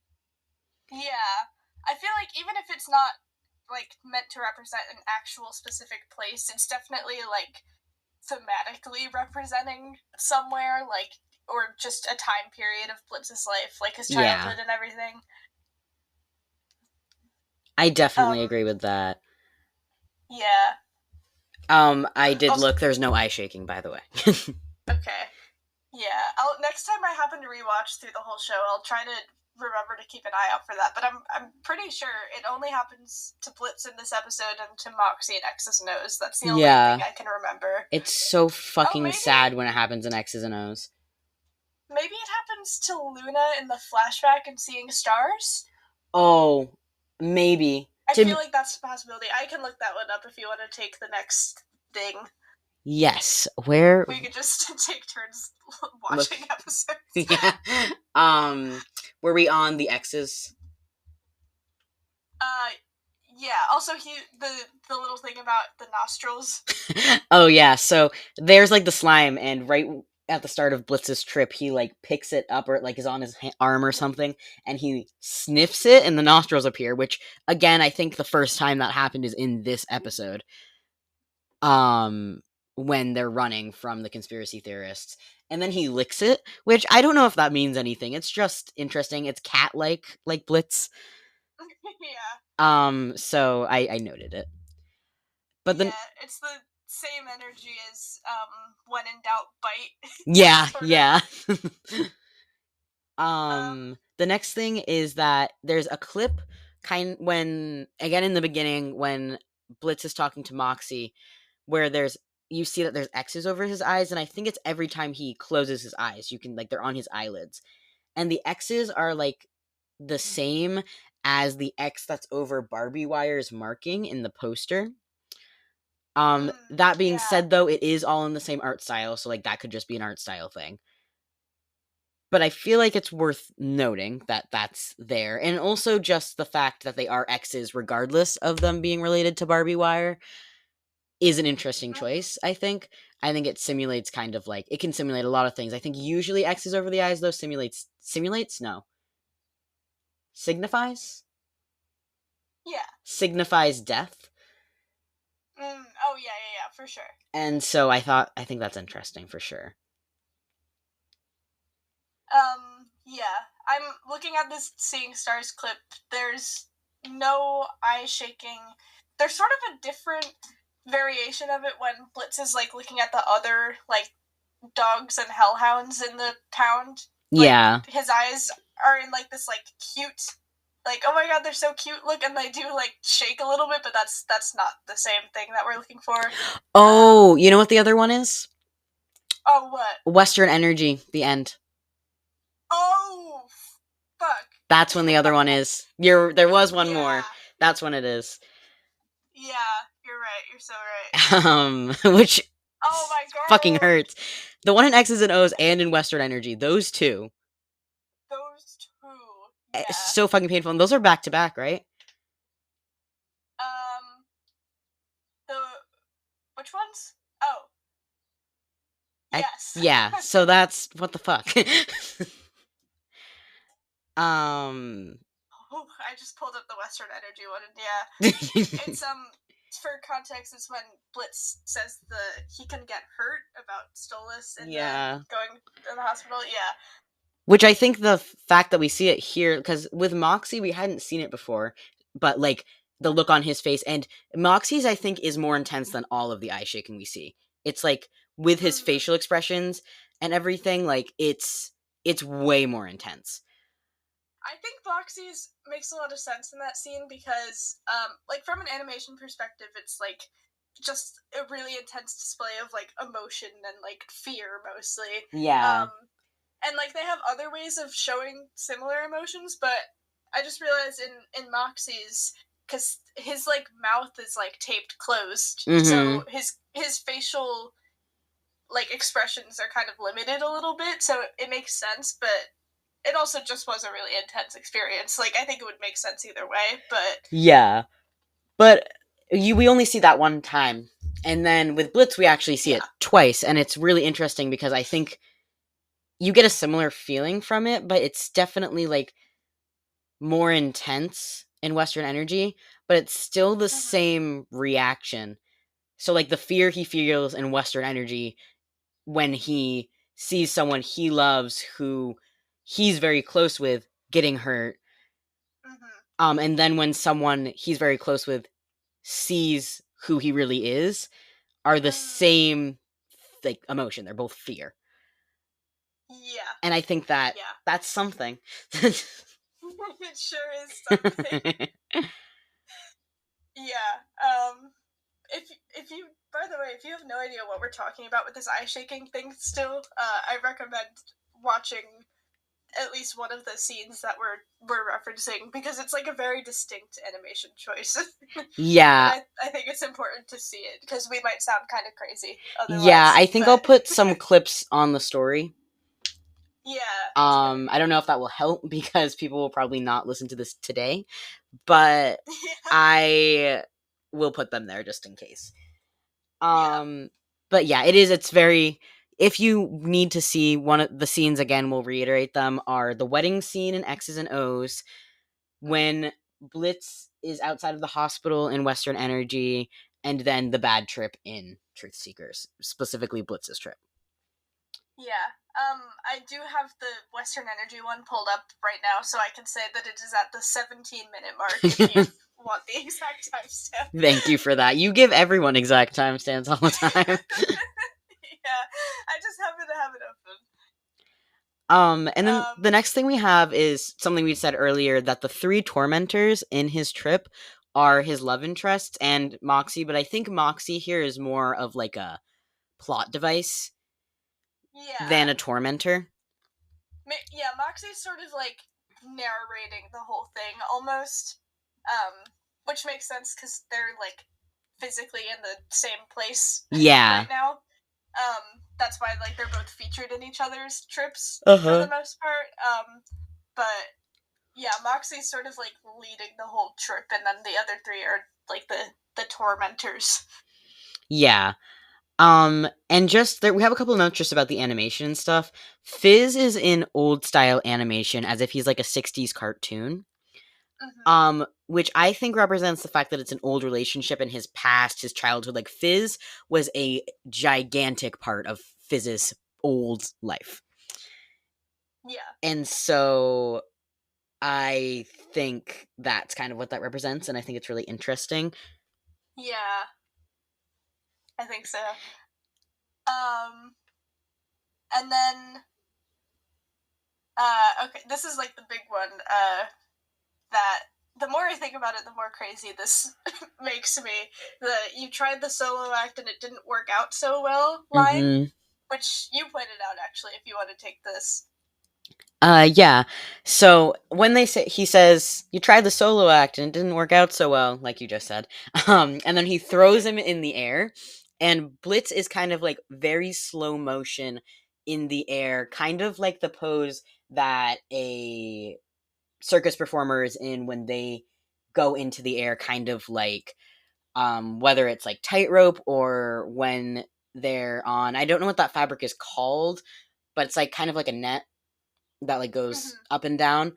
Yeah, I feel like even if it's not like meant to represent an actual specific place, it's definitely like thematically representing somewhere, like, or just a time period of Blitz's life, like his childhood and everything. I definitely agree with that. Yeah. I did look. There's no eye shaking, by the way. Okay. Yeah. Next time I happen to rewatch through the whole show, I'll try to remember to keep an eye out for that. But I'm pretty sure it only happens to Blitz in this episode and to Moxie and X's and O's. That's the only thing I can remember. It's so fucking sad when it happens in X's and O's. Maybe it happens to Luna in the flashback and seeing stars? Oh, maybe. I feel like that's a possibility. I can look that one up if you want to take the next thing. Yes. Where we could just take turns watching episodes. Yeah. Were we on the X's? Yeah. Also, the little thing about the nostrils. Oh yeah. So there's like the slime, and right at the start of Blitz's trip, he like picks it up or like is on his arm or something, and he sniffs it, and the nostrils appear. Which again, I think the first time that happened is in this episode. When they're running from the conspiracy theorists, and then he licks it, which I don't know if that means anything. It's just interesting. It's cat-like, like Blitz. Yeah. So I noted it. But then it's the same energy as when in doubt, bite. Yeah, yeah. The next thing is that there's a clip when again in the beginning when Blitz is talking to Moxie, where you see that there's X's over his eyes, and I think it's every time he closes his eyes. You can like they're on his eyelids. And the X's are like the same as the X that's over Barbie Wire's marking in the poster. That being said, though, it is all in the same art style, so like that could just be an art style thing. But I feel like it's worth noting that that's there, and also just the fact that they are X's regardless of them being related to Barbie Wire is an interesting choice, I think. I think it simulates kind of like, it can simulate a lot of things. I think usually X's over the eyes, though, simulates? No. Signifies? Yeah. Signifies death. Oh, yeah, for sure. And so I think that's interesting, for sure. Yeah. I'm looking at this Seeing Stars clip. There's no eye shaking. There's sort of a different variation of it when Blitz is like looking at the other like dogs and hellhounds in the pound. Like, yeah. His eyes are in like this like cute like, oh my god, they're so cute, look, and they do, like, shake a little bit, but that's not the same thing that we're looking for. Oh, you know what the other one is? Oh, what? Western Energy, the end. Oh, fuck. That's when the other one is. There was one Yeah. more. That's when it is. Yeah, you're right. You're so right. Which Oh my god. fucking hurts. The one in X's and O's and in Western Energy, those two. Those two. Yeah. It's so fucking painful. And those are back to back, right? The which ones? Oh. Yes. Yeah. So that's what the fuck. Oh, I just pulled up the Western Energy one, and yeah, it's for context, it's when Blitz says he can get hurt about Stolas and going to the hospital. Yeah. Which I think the fact that we see it here, because with Moxie we hadn't seen it before, but like the look on his face, and Moxie's I think is more intense than all of the eye shaking we see. It's like with his facial expressions and everything, like it's way more intense. I think Moxie's makes a lot of sense in that scene because, like, from an animation perspective, it's like just a really intense display of like emotion and like fear mostly. Yeah. And like they have other ways of showing similar emotions, but I just realized in Moxie's, because his like mouth is like taped closed, so his facial like expressions are kind of limited a little bit, so it makes sense, but it also just was a really intense experience. Like, I think it would make sense either way, but yeah, but we only see that one time, and then with Blitz we actually see it twice, and it's really interesting because I think you get a similar feeling from it, but it's definitely like more intense in Western Energy, but it's still the same reaction. So like the fear he feels in Western Energy when he sees someone he loves who he's very close with getting hurt. And then when someone he's very close with sees who he really is, are the same like emotion. They're both fear. Yeah. And I think that that's something. It sure is something. Yeah. If you, by the way, if you have no idea what we're talking about with this eye shaking thing still, I recommend watching at least one of the scenes that we're referencing, because it's like a very distinct animation choice. Yeah. I think it's important to see it because we might sound kind of crazy otherwise. Yeah, I think I'll put some clips on the story. Yeah. I don't know if that will help because people will probably not listen to this today, but I will put them there just in case. But yeah, it's very, if you need to see one of the scenes again, we'll reiterate them, are the wedding scene in X's and O's, when Blitz is outside of the hospital in Western Energy, and then the bad trip in Truth Seekers, specifically Blitz's trip. Yeah. I do have the Western Energy one pulled up right now, so I can say that it is at the 17-minute mark if you want the exact timestamp. Thank you for that. You give everyone exact timestamps all the time. Yeah, I just happen to have it open. And then the next thing we have is something we said earlier, that the 3 tormentors in his trip are his love interests and Moxie, but I think Moxie here is more of like a plot device than a tormentor. Yeah, Moxie's sort of like narrating the whole thing almost, which makes sense because they're like physically in the same place right now. That's why like they're both featured in each other's trips for the most part. But yeah, Moxie's sort of like leading the whole trip, and then the other 3 are like the tormentors. Yeah. And just there, we have a couple of notes just about the animation and stuff. Fizz is in old style animation, as if he's like a 60s cartoon. Which I think represents the fact that it's an old relationship in his past, his childhood. Like, Fizz was a gigantic part of Fizz's old life. Yeah. And so I think that's kind of what that represents, and I think it's really interesting. Yeah. I think so. And then okay, this is like the big one. that the more I think about it, the more crazy this makes me. You tried the solo act and it didn't work out so well line, which you pointed out, actually, if you want to take this. Yeah. So when he says, you tried the solo act and it didn't work out so well, like you just said. And then he throws him in the air, and Blitz is kind of like very slow motion in the air, kind of like the pose that a circus performer is in when they go into the air, kind of like whether it's like tightrope or when they're on, I don't know what that fabric is called, but it's like kind of like a net that like goes up and down,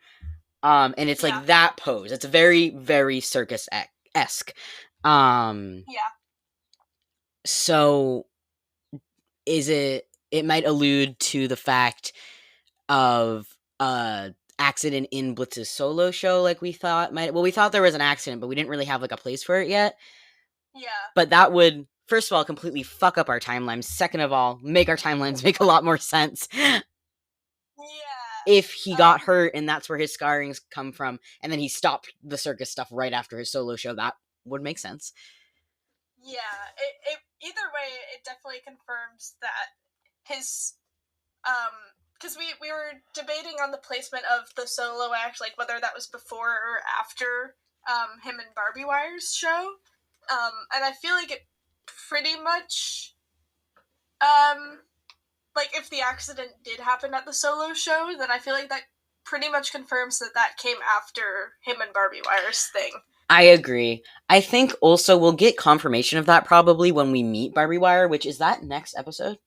and it's like that pose. It's very, very circus-esque. So it might allude to the fact of accident in Blitz's solo show, like we thought we thought there was an accident, but we didn't really have like a place for it yet. But that would, first of all, completely fuck up our timelines. Second of all, make our timelines make a lot more sense. If he got hurt and that's where his scarrings come from, and then he stopped the circus stuff right after his solo show, that would make sense. Either way, it definitely confirms that his because we were debating on the placement of the solo act, like whether that was before or after him and Barbie Wire's show, and I feel like it pretty much like if the accident did happen at the solo show, then I feel like that pretty much confirms that came after him and Barbie Wire's thing. I agree. I think also we'll get confirmation of that probably when we meet Barbie Wire, which is that next episode?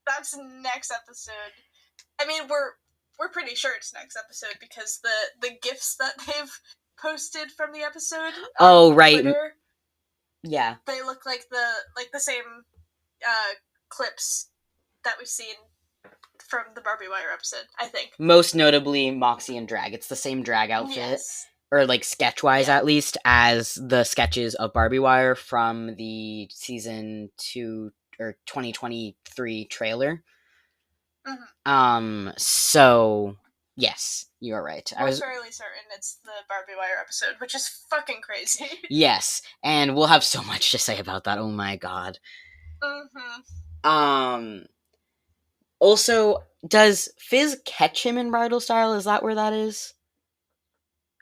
That's next episode. I mean, we're pretty sure it's next episode because the GIFs that they've posted from the episode. Oh, right. Twitter, yeah. They look like the same clips that we've seen from the Barbie Wire episode, I think. Most notably, Moxie and drag. It's the same drag outfit. Yes. Or, like, sketch-wise, at least, as the sketches of Barbie Wire from the season 2 or 2023 trailer. So, yes, you're right. I was fairly certain it's the Barbie Wire episode, which is fucking crazy. Yes, and we'll have so much to say about that. Oh my god. Also, does Fizz catch him in bridal style? Is that where that is?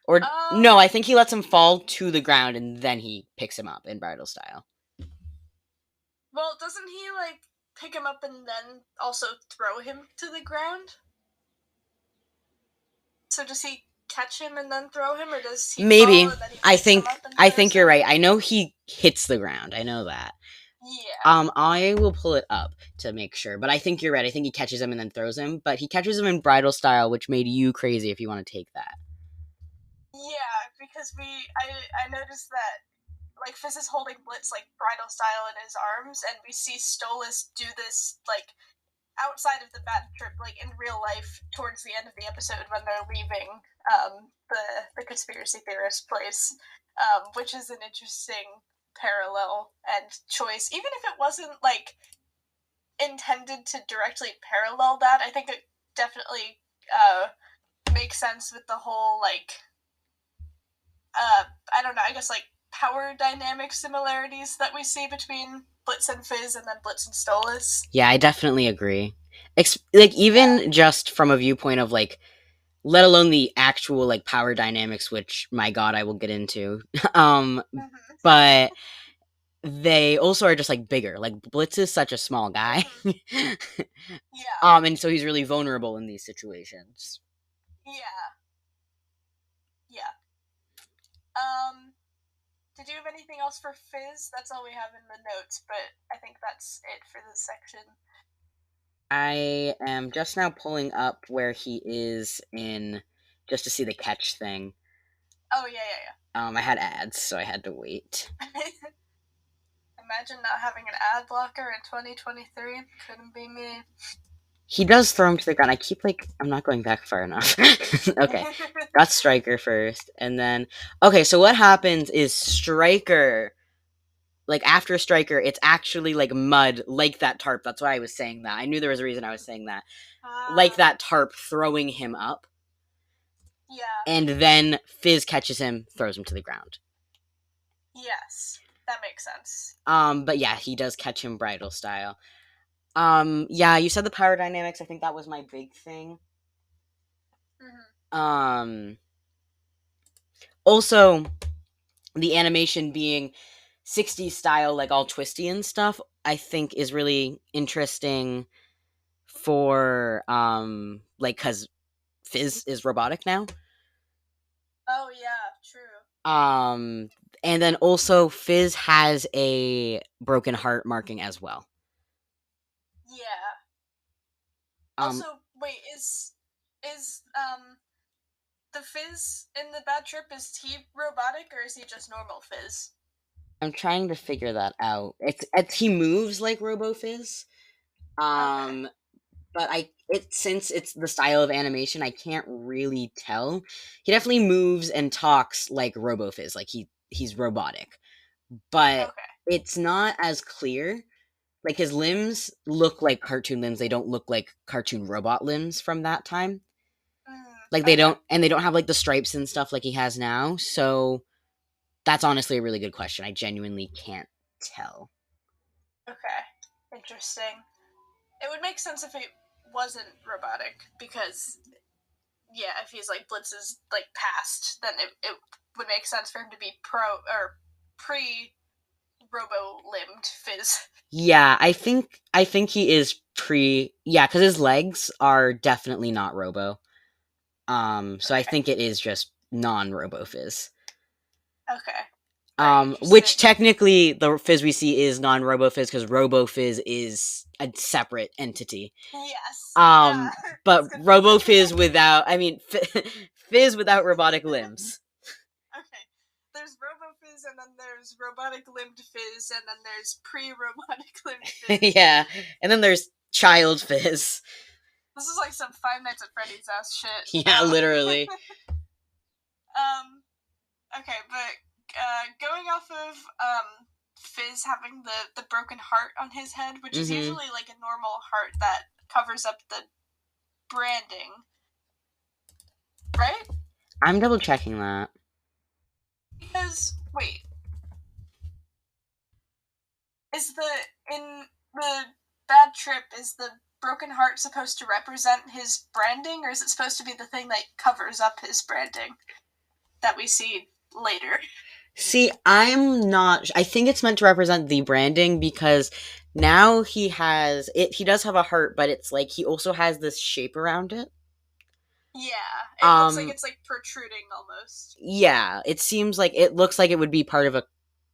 Or no, I think he lets him fall to the ground and then he picks him up in bridal style. Well, doesn't he like pick him up and then also throw him to the ground? So does he catch him and then throw him, or does he? Maybe. Fall and then he I think you're right. I know he hits the ground. I know that. Yeah. I will pull it up to make sure, but I think you're right. I think he catches him and then throws him, but he catches him in bridal style, which made you crazy if you want to take that. Yeah, because I noticed that like Fizz is holding Blitz like bridal style in his arms, and we see Stolas do this like outside of the bad trip, like in real life, towards the end of the episode when they're leaving the conspiracy theorist place, which is an interesting parallel and choice. Even if it wasn't like intended to directly parallel that, I think it definitely makes sense with the whole like I don't know, I guess like power dynamic similarities that we see between Blitz and Fizz and then Blitz and Stolas. Yeah, I definitely agree. Even just from a viewpoint of like, let alone the actual like power dynamics, which my god, I will get into. But they also are just like bigger. Like Blitz is such a small guy. Yeah. And so he's really vulnerable in these situations. Yeah. Did you have anything else for Fizz? That's all we have in the notes, but I think that's it for this section. I am just now pulling up where he is in, just to see the catch thing. Oh, yeah. I had ads, so I had to wait. Imagine not having an ad blocker in 2023. Couldn't be me. He does throw him to the ground. I keep I'm not going back far enough. Okay. Got Striker first. And then, okay, so what happens is Striker, like after Striker, it's actually like mud, like that tarp. That's why I was saying that. I knew there was a reason I was saying that. Like that tarp throwing him up. Yeah. And then Fizz catches him, throws him to the ground. Yes. That makes sense. But yeah, he does catch him bridal style. Yeah, you said the power dynamics. I think that was my big thing. Also, the animation being 60s style, like all twisty and stuff, I think is really interesting for, like, because Fizz is robotic now. Oh, yeah, true. And then also Fizz has a broken heart marking as well. Yeah. Um, Also, wait, is the Fizz in the bad trip, is he robotic or is he just normal Fizz? I'm trying to figure that out. It's he moves like Robo Fizz. Okay. Um, but since it's the style of animation, I can't really tell. He definitely moves and talks like Robo Fizz, like he's robotic, but Okay. it's not as clear. Like his limbs look like cartoon limbs; they don't look like cartoon robot limbs from that time. Like Okay. they don't have like the stripes and stuff like he has now. So that's honestly a really good question. I genuinely can't tell. Okay. Interesting. It would make sense if it wasn't robotic, because yeah, if he's like Blitz's like past, then it would make sense for him to be pre robo limbed Fizz. Yeah, I think he is yeah, because his legs are definitely not Robo. So I Okay. think it is just non-Robo Fizz. Okay. Very Which interesting. technically the Fizz we see is non-Robo Fizz because Robo Fizz is a separate entity. Yes. Um, Yeah. That's but Robo confusing. Fizz without, I mean, Fizz without robotic limbs. Okay. There's Robo Fizz, and then there's robotic limbed Fizz, and then there's pre-robotic limbed Fizz. Yeah, and then there's Child Fizz. This is like some Five Nights at Freddy's ass shit. Yeah, literally. Um. Okay, but going off of Fizz having the broken heart on his head, which is Mm-hmm. usually like a normal heart that covers up the branding, right? I'm double checking that. Because wait, is the in the bad trip, is the broken heart supposed to represent his branding, or is it supposed to be the thing that covers up his branding that we see later? See, I'm not. I think it's meant to represent the branding because now he has it. He does have a heart, but it's like he also has this shape around it. Yeah, it looks like Um, it's like protruding almost. yeah, it looks like it would be part of a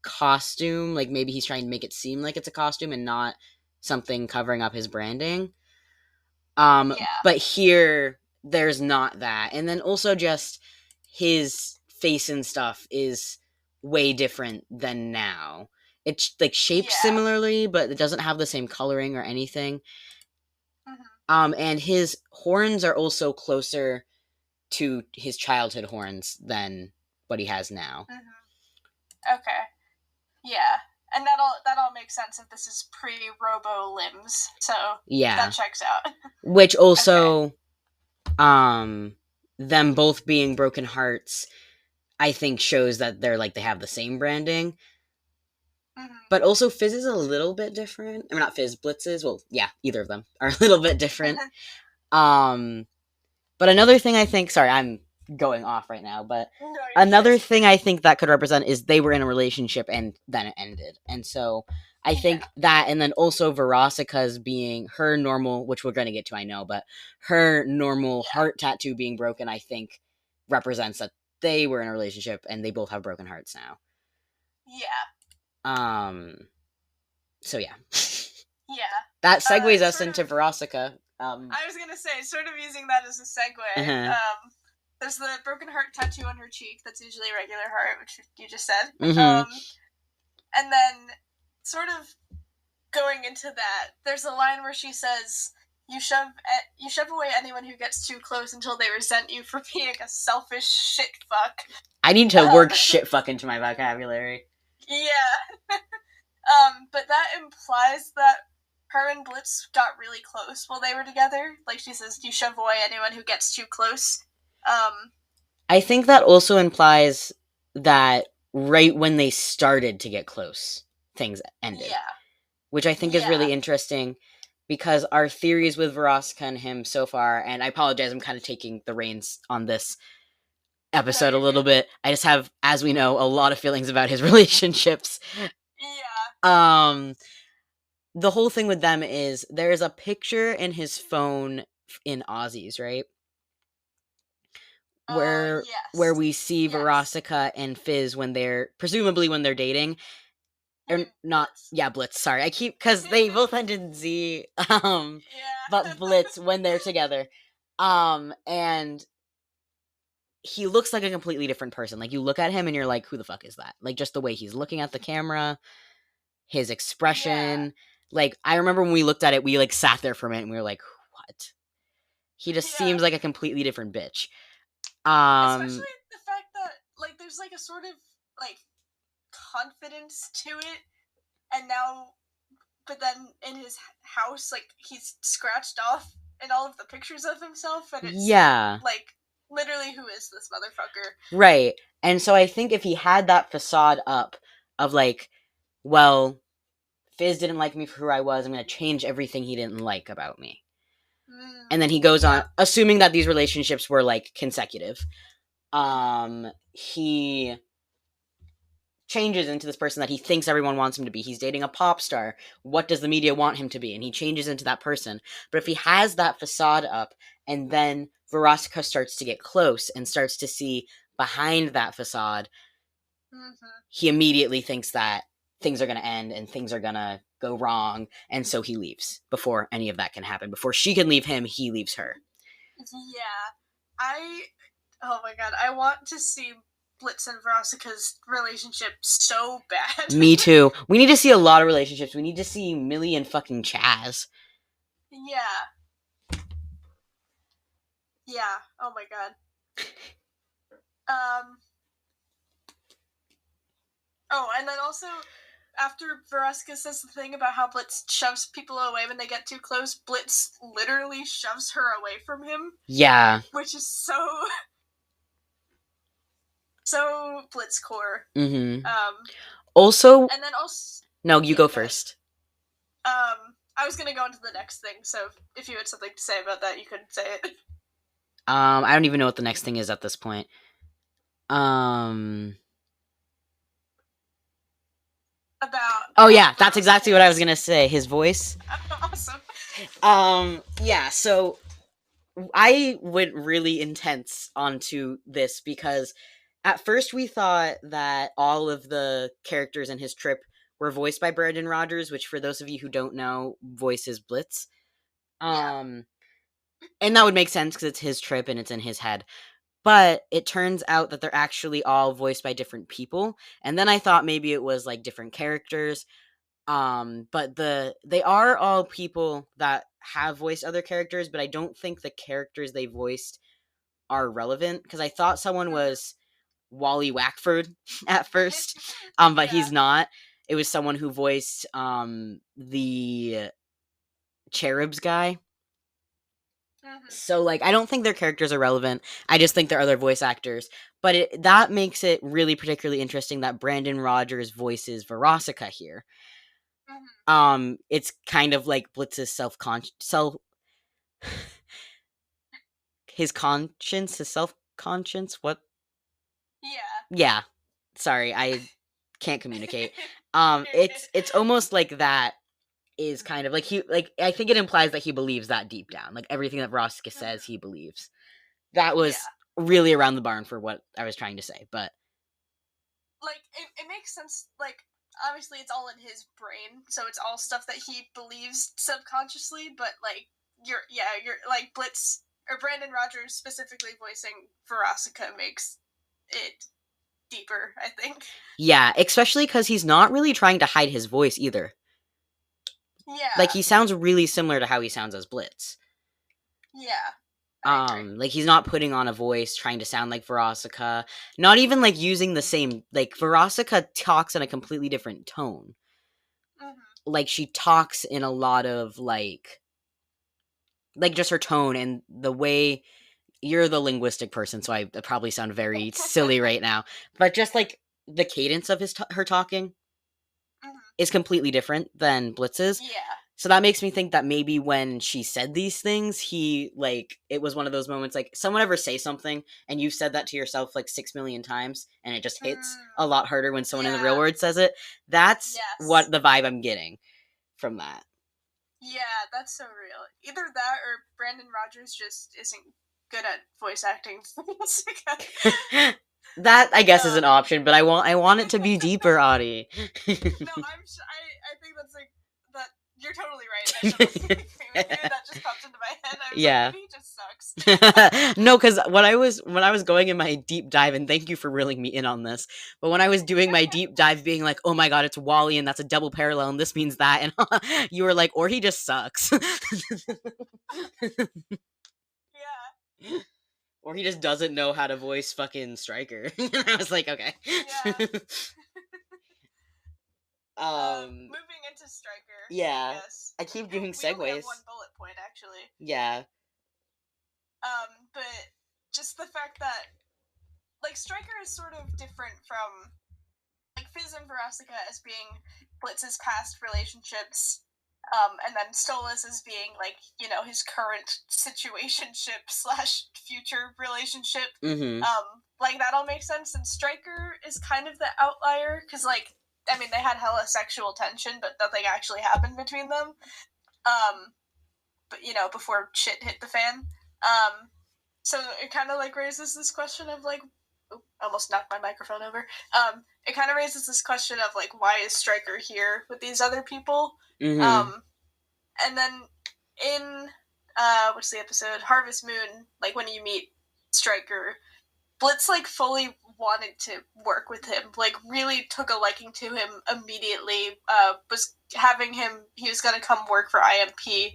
costume. Like maybe he's trying to make it seem like it's a costume and not something covering up his branding. Yeah. But here there's not that, and then also just his face and stuff is way different than now. It's like shaped Yeah. similarly, but it doesn't have the same coloring or anything. Mm-hmm. And his horns are also closer to his childhood horns than what he has now. Mm-hmm. Okay. Yeah. And that all makes sense if this is pre Robo limbs. So that Yeah, checks out. which Okay. also, um, them both being broken hearts, I think shows that they have the same branding. Mm-hmm. But also Fizz is a little bit different. I mean, not Fizz, Blitzes. Well, yeah, either of them are a little bit different. Um, but another thing I think, sorry, I'm going off right now, but No, you're another good. thing I think that could represent is they were in a relationship and then it ended. And so I Yeah. think that, and then also Verosica's being her normal, which we're going to get to, I know, but her normal Yeah. heart tattoo being broken, I think represents that they were in a relationship and they both have broken hearts now. Yeah. So yeah. Yeah. That segues us Sort into of. Verosica. I was gonna say, sort of using that as a segue. Uh-huh. There's the broken heart tattoo on her cheek. That's usually a regular heart, which you just said. Mm-hmm. And then, sort of going into that, there's a line where she says, you shove away anyone who gets too close until they resent you for being a selfish shit fuck." I need to work shit fuck into my vocabulary. Yeah. But that implies that her and Blitz got really close while they were together. Like she says, you shove away anyone who gets too close. I think that also implies that right when they started to get close, things ended, Yeah. which I think is Yeah. really interesting because our theories with Veronica and him so far, and I apologize, I'm kind of taking the reins on this No, episode a you're little good. bit. I just have, as we know, a lot of feelings about his relationships. Yeah. Um, the whole thing with them is there's a picture in his phone in Ozzy's, right? Where Yes. we see Yes. Veronica and Fizz when they're presumably when they're dating. You Or mean not, Blitz? yeah, Blitz, sorry. I keep cuz they both end in Z. But Yeah. Blitz when they're together. And he looks like a completely different person. Like you look at him and you're like, who the fuck is that? Like just the way he's looking at the camera, his Yeah. expression. Like I remember when we looked at it, we like sat there for a minute and we were like, what? He just Yeah. seems like a completely different bitch. Especially the fact that like there's like a sort of like confidence to it, and now, but then in his house, like he's scratched off in all of the pictures of himself, and it's Yeah, like literally, who is this motherfucker? right. And so I think if he had that facade up of like, well, Fizz didn't like me for who I was, I'm going to change everything he didn't like about me. And then he goes on, Yeah. assuming that these relationships were like consecutive. Mm-hmm. He changes into this person that he thinks everyone wants him to be. He's dating a pop star. What does the media want him to be? And he changes into that person. But if he has that facade up and then Veronica starts to get close and starts to see behind that facade, Mm-hmm. he immediately thinks that things are going to end and things are going to go wrong. And so he leaves before any of that can happen. Before she can leave him, he leaves her. Yeah. I. Oh my god, I want to see Blitz and Veronica's relationship so bad. Me too. We need to see a lot of relationships. We need to see Millie and fucking Chaz. Yeah. Yeah. Oh my god. Um. Oh, and then also, after Veronica says the thing about how Blitz shoves people away when they get too close, Blitz literally shoves her away from him, Yeah. which is so so Blitz core. Mm-hmm. Um, Also, and then also, no, you yeah, go go ahead. first. I was gonna go into the next thing, so if you had something to say about that, you could say it. I don't even know what the next thing is at this point. Um. About Oh yeah, that's Veronica exactly what I was is gonna say. His voice. awesome. Yeah. So I went really intense onto this because at first we thought that all of the characters in his trip were voiced by Brandon Rogers, which for those of you who don't know, voices Blitz. Yeah. And that would make sense because it's his trip and it's in his head. But it turns out that they're actually all voiced by different people. And then I thought maybe it was like different characters. But they are all people that have voiced other characters, but I don't think the characters they voiced are relevant because I thought someone was Wally Wackford at first, but Yeah. he's not. It was someone who voiced the Cherubs guy. Mm-hmm. So like I don't think their characters are relevant. I just think they're other voice actors. But that makes it really particularly interesting that Brandon Rogers voices Veronica here. Mm-hmm. It's kind of like Blitz's self his conscience, his self conscience. What? Yeah. Yeah. Sorry, I can't communicate. You're It's good. it's almost like that is kind of like he like I think it implies that he believes that deep down. Like everything that Veronica says, Mm-hmm. he believes. That was Yeah. really around the barn for what I was trying to say, but Like it makes sense. Like obviously it's all in his brain, so it's all stuff that he believes subconsciously. But like you're like Blitz or Brandon Rogers specifically voicing Veronica makes it deeper, I think. yeah, especially because he's not really trying to hide his voice either. Like Yeah. he sounds really similar to how he sounds as Blitz. Yeah. I agree. Like he's not putting on a voice trying to sound like Veronica. Not even like using the same like Veronica talks in a completely different tone. Mm-hmm. Like she talks in a lot of like just her tone and the way you're the linguistic person, so I probably sound very silly right now. But just like the cadence of her talking Mhm. is completely different than Blitz's. Yeah. So that makes me think that maybe when she said these things, he like it was one of those moments like someone ever say something and you've said that to yourself like 6 million times and it just hits a lot harder when someone in the real Yeah. world says it. That's Yes. what the vibe I'm getting from that. Yeah, that's so real. Either that or Brandon Rogers just isn't good at voice acting. That I guess is an option, but I want it to be deeper, Audie. No, I think that's like that. You're totally right. I totally agree with you. That just popped into my head. I was Yeah. like, maybe he just sucks. No, because when I was going in my deep dive, and thank you for reeling me in on this, but when I was doing my deep dive, being like, oh my god, it's Wally, and that's a double parallel, and this means that, and you were like, or he just sucks, Yeah. or he just doesn't know how to voice fucking Stryker. And I was like, okay. Yeah. Um, Moving into Stryker. yeah, Yes. I keep doing We only have segues. one bullet point actually. Yeah. But just the fact that like Stryker is sort of different from like Fizz and Verostica as being Blitz's past relationships, and then Stolas as being like, you know, his current situationship slash future relationship. Mm-hmm. Like that all makes sense. And Stryker is kind of the outlier because, like, I mean, they had hella sexual tension, but nothing actually happened between them. But you know, before shit hit the fan. So it kind of like raises this question of like, almost knocked my microphone over. It kind of raises this question of like, why is Stryker here with these other people? Mm-hmm. And then in what's the episode? Harvest Moon, like when you meet Stryker, Blitz like fully wanted to work with him, like really took a liking to him immediately. Was having him, he was gonna come work for IMP.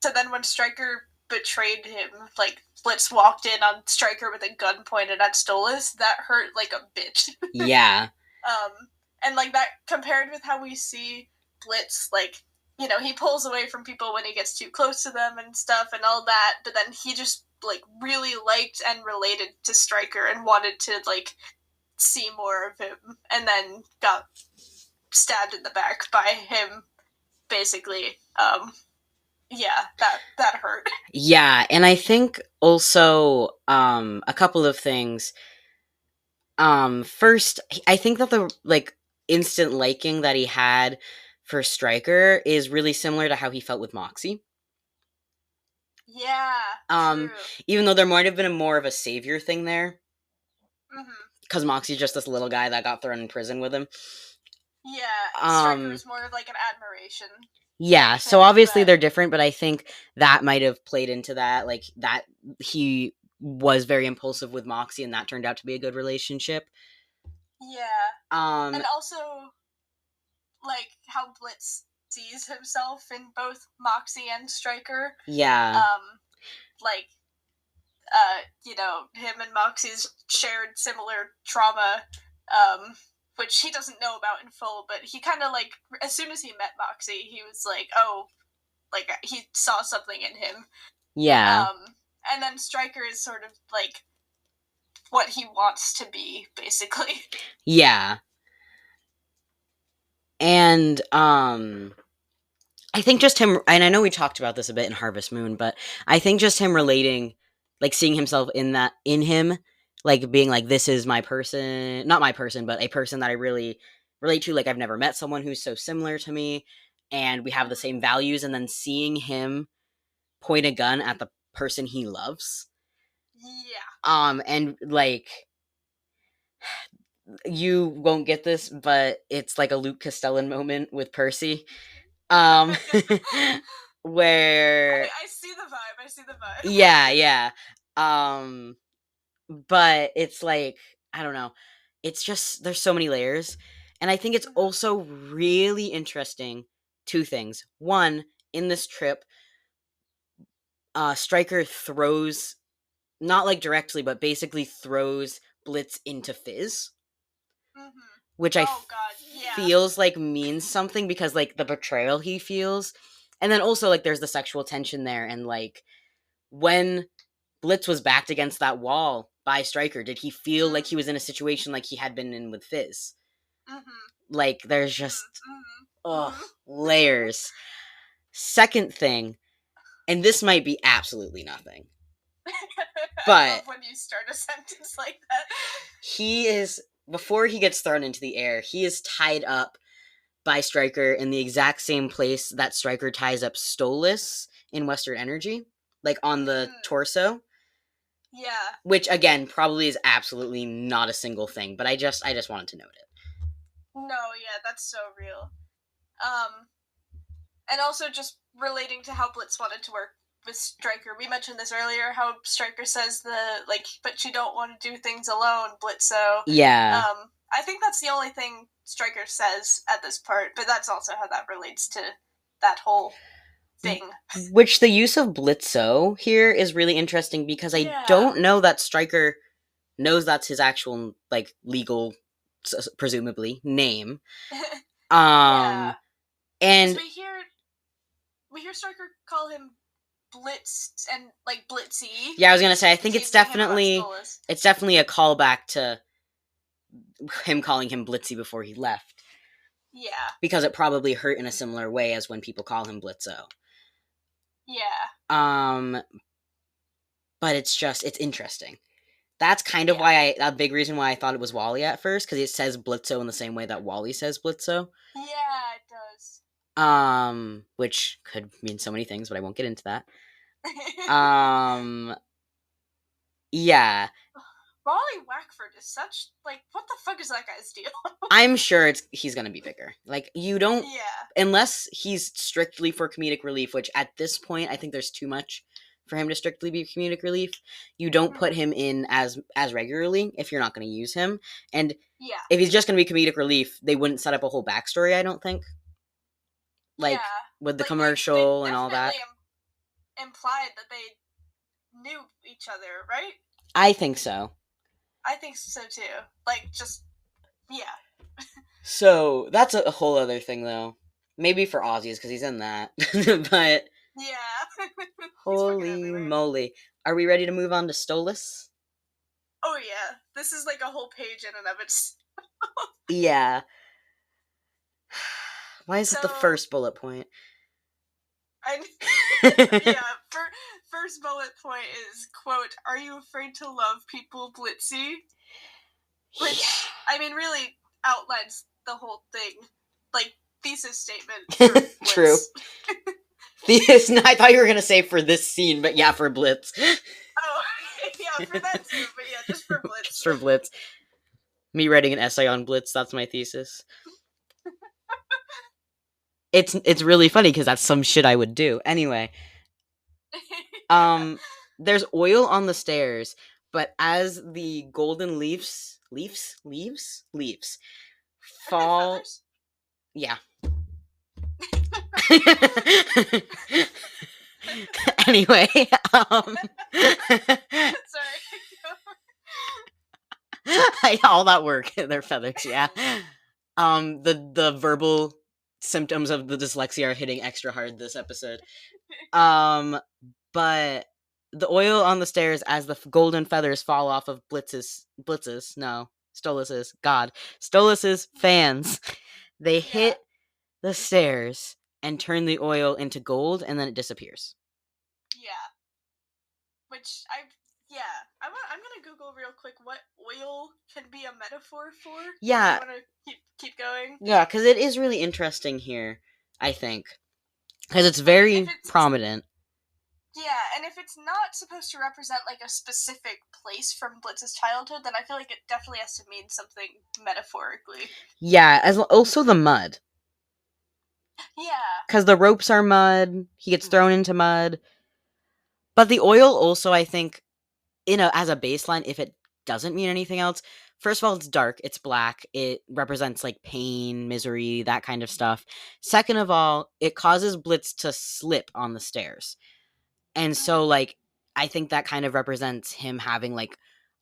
So then when Stryker betrayed him, like Blitz walked in on Stryker with a gun pointed at Stolas, that hurt like a bitch. Yeah. And like that compared with how we see Blitz, like, you know, he pulls away from people when he gets too close to them and stuff and all that, but then he just like really liked and related to Stryker and wanted to like see more of him, and then got stabbed in the back by him basically. Yeah, that hurt. Yeah, and I think also a couple of things. First, I think that the like instant liking that he had for Stryker is really similar to how he felt with Moxie. Yeah, true. Even though there might have been more of a savior thing there, Mm-hmm. because Moxie's just this little guy that got thrown in prison with him. Yeah, Stryker is more of like an admiration. Yeah, Like so thing, obviously but they're different, but I think that might have played into that, like that he was very impulsive with Moxie, and that turned out to be a good relationship. yeah, Um, and also like how Blitz sees himself in both Moxie and Stryker. yeah, Like you know, him and Moxie's shared similar trauma, which he doesn't know about in full, but he kind of like, as soon as he met Moxie, he was like, oh, like he saw something in him. yeah, And then Stryker is sort of like what he wants to be, basically. yeah. And I think just him, and I know we talked about this a bit in Harvest Moon, but I think just him relating, like seeing himself in him, like being like, this is my person, not my person, but a person that I really relate to. Like, I've never met someone who's so similar to me, and we have the same values, and then seeing him point a gun at the person he loves. Yeah. And like, you won't get this, but it's like a Luke Castellan moment with Percy. Um, where I see the vibe. I see the vibe. yeah. Um, but it's like, I don't know. It's just there's so many layers. And I think it's also really interesting two things. One, in this trip, Stryker throws not like directly, but basically throws Blitz into Fizz. Which I feels like means something because like the betrayal he feels. And then also like there's the sexual tension there, and like when Blitz was backed against that wall by Stryker, did he feel like he was in a situation like he had been in with Fizz? Like, there's just layers. Second thing, and this might be absolutely nothing, but I love when you start a sentence like that. He is, before he gets thrown into the air, he is tied up by Stryker in the exact same place that Stryker ties up Stolas in Western Energy, like on the torso. Yeah. Which, again, probably is absolutely not a single thing, but I just wanted to note it. No, yeah, that's so real. And also just relating to how Blitz wanted to work with Stryker. We mentioned this earlier, how Stryker says but you don't want to do things alone, Blitzo. Yeah. I think that's the only thing Stryker says at this part, but that's also how that relates to that whole thing. Which the use of Blitzo here is really interesting because I don't know that Stryker knows that's his actual, like, legal, presumably, name. Yeah. And we hear Stryker call him Blitz and, like, Blitzy. Yeah, I was gonna say, I think it's definitely a callback to him calling him Blitzy before he left. Yeah. Because it probably hurt in a similar way as when people call him Blitzo. Yeah. But it's interesting. That's kind of why a big reason why I thought it was Wally at first, because it says Blitzo in the same way that Wally says Blitzo. Yeah, it does. Which could mean so many things, but I won't get into that. Yeah. Wally Wackford is such, like, what the fuck is that guy's deal? I'm sure he's gonna be bigger. Like, you don't... Yeah. Unless he's strictly for comedic relief, which at this point, I think there's too much for him to strictly be comedic relief. You don't put him in as regularly if you're not going to use him. And if he's just going to be comedic relief, they wouldn't set up a whole backstory, I don't think. Like, with the commercial and all that. Implied that they knew each other, right? I think so. I think so too. Like, just, yeah. So, that's a whole other thing, though. Maybe for Ozzy's, because he's in that. But... Yeah. Holy moly. Are we ready to move on to Stolas? Oh, yeah. This is like a whole page in and of itself. Yeah. Why is it the first bullet point? Yeah, first bullet point is, quote, "Are you afraid to love people, Blitzy?" Which, I mean, really outlines the whole thing. Like, thesis statement. True. I thought you were going to say for this scene, but yeah, for Blitz. Oh, yeah, for that too, but yeah, just for Blitz. Just for Blitz. Me writing an essay on Blitz, that's my thesis. It's really funny because that's some shit I would do. Anyway. There's oil on the stairs, but as the golden leaves fall... Yeah. Anyway, sorry. All that work, their feathers, yeah. The verbal symptoms of the dyslexia are hitting extra hard this episode. But the oil on the stairs as the golden feathers fall off of Stolas's fans. They hit the stairs and turn the oil into gold, and then it disappears. Yeah. Which, I'm gonna Google real quick what oil can be a metaphor for. Yeah. Do you want to keep going? Yeah, because it is really interesting here, I think. Because it's very prominent. Yeah, and if it's not supposed to represent, like, a specific place from Blitz's childhood, then I feel like it definitely has to mean something metaphorically. Yeah, also the mud. Yeah. Because the ropes are mud, he gets thrown into mud. But the oil also, I think, as a baseline, if it doesn't mean anything else, first of all, it's dark, it's black, it represents, like, pain, misery, that kind of stuff. Second of all, it causes Blitz to slip on the stairs. And so, like, I think that kind of represents him having, like,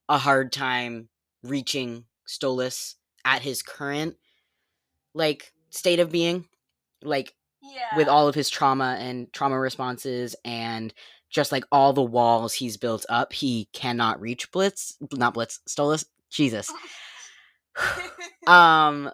a hard time reaching Stolas at his current, like, state of being. Like, with all of his trauma and trauma responses and just like all the walls he's built up, he cannot reach Stolas. Jesus. Yeah.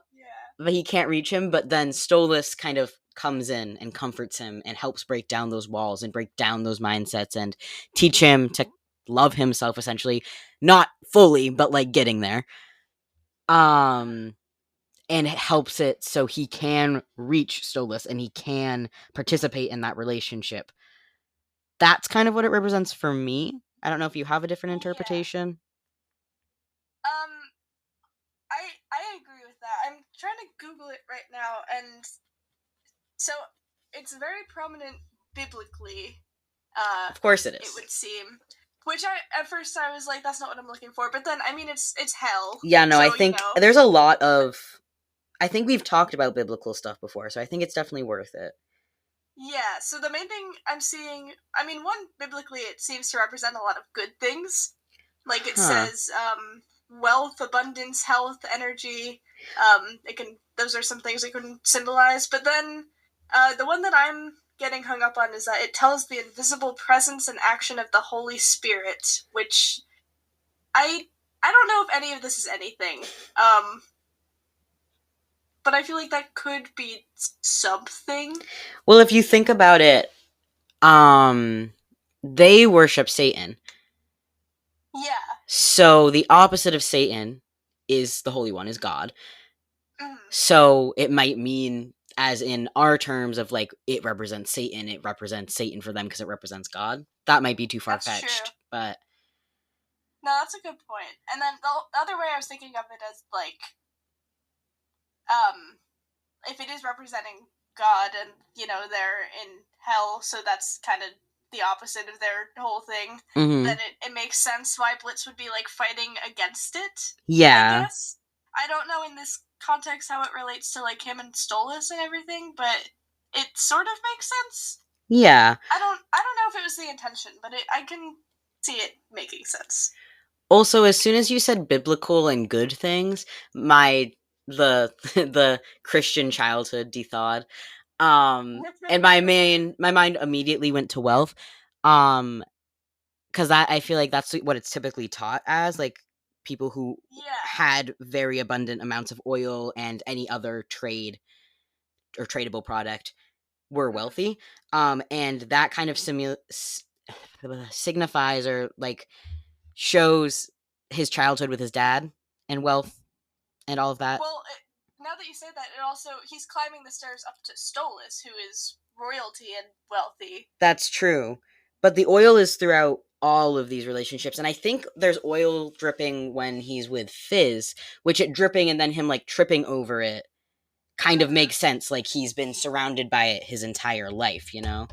But he can't reach him, but then Stolas kind of comes in and comforts him and helps break down those walls and break down those mindsets and teach him to love himself, essentially. Not fully, but like getting there. And it helps it so he can reach Stolas and he can participate in that relationship. That's kind of what it represents for me. I don't know if you have a different Yeah. interpretation. I agree with that. I'm trying to Google it right now, and so it's very prominent biblically. Of course it It is. would seem. Which at first I was like, that's not what I'm looking for. But then, I mean, it's hell. Yeah, no, so, I think there's a lot of. I think we've talked about biblical stuff before, so I think it's definitely worth it. Yeah, so the main thing I'm seeing, I mean, one, biblically, it seems to represent a lot of good things. Like it says, wealth, abundance, health, energy. Those are some things it can symbolize. But then, the one that I'm getting hung up on is that it tells the invisible presence and action of the Holy Spirit, which I don't know if any of this is anything. But I feel like that could be something. Well, if you think about it, they worship Satan. Yeah. So the opposite of Satan is the Holy One, is God. Mm. So it might mean, as in our terms of like, it represents Satan for them because it represents God. That might be too far-fetched, but... No, that's a good point. And then the other way I was thinking of it as, like, if it is representing God and, they're in hell, so that's kind of the opposite of their whole thing, then it makes sense why Blitz would be, like, fighting against it, yeah. I guess. I don't know in this context how it relates to, like, him and Stolas and everything, but it sort of makes sense. Yeah. I don't know if it was the intention, but I can see it making sense. Also, as soon as you said biblical and good things, the Christian childhood dethawed. And my mind immediately went to wealth. Because I feel like that's what it's typically taught as, like people who had very abundant amounts of oil and any other trade or tradable product were wealthy. And that kind of signifies or like shows his childhood with his dad and wealth and all of that. Well, now that you say that, it also, he's climbing the stairs up to Stolas, who is royalty and wealthy. That's true. But the oil is throughout all of these relationships. And I think there's oil dripping when he's with Fizz, which it dripping and then him like tripping over it kind of makes sense. Like he's been surrounded by it his entire life, you know?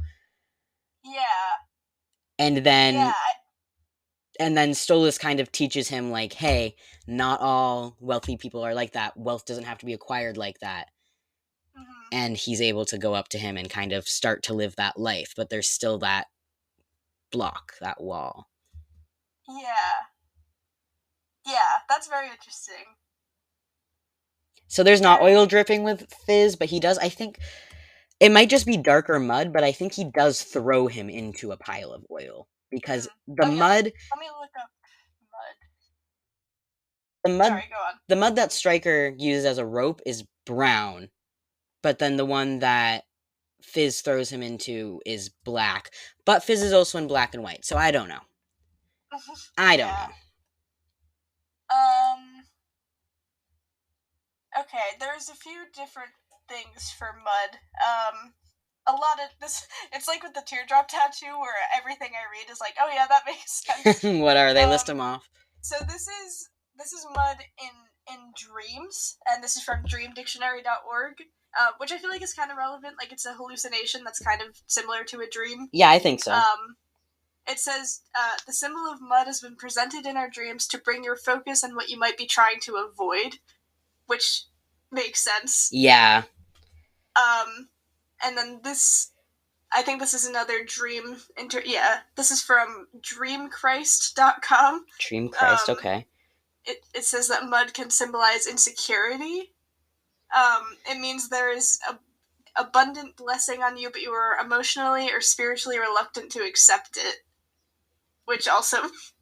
Yeah. And then and then Stolas kind of teaches him like, hey, not all wealthy people are like that. Wealth doesn't have to be acquired like that. And he's able to go up to him and kind of start to live that life, but there's still that block, that wall. Yeah, that's very interesting. So there's not oil dripping with Fizz, but he does, I think, it might just be darker mud, but I think he does throw him into a pile of oil. Because the mud... Let me look up mud. Sorry, go on. The mud that Stryker uses as a rope is brown, but then the one that Fizz throws him into is black. But Fizz is also in black and white, so I don't know. I don't know. Okay, there's a few different things for mud. A lot of this, it's like with the teardrop tattoo where everything I read is like, oh yeah, that makes sense. What are they? List them off. So this is mud in dreams, and this is from dreamdictionary.org, which I feel like is kind of relevant. Like it's a hallucination that's kind of similar to a dream. Yeah, I think so. It says, the symbol of mud has been presented in our dreams to bring your focus on what you might be trying to avoid, which makes sense. Yeah. And then this, I think this is another dream, this is from dreamchrist.com. Dreamchrist, okay. It says that mud can symbolize insecurity. It means there is abundant blessing on you, but you were emotionally or spiritually reluctant to accept it. Which also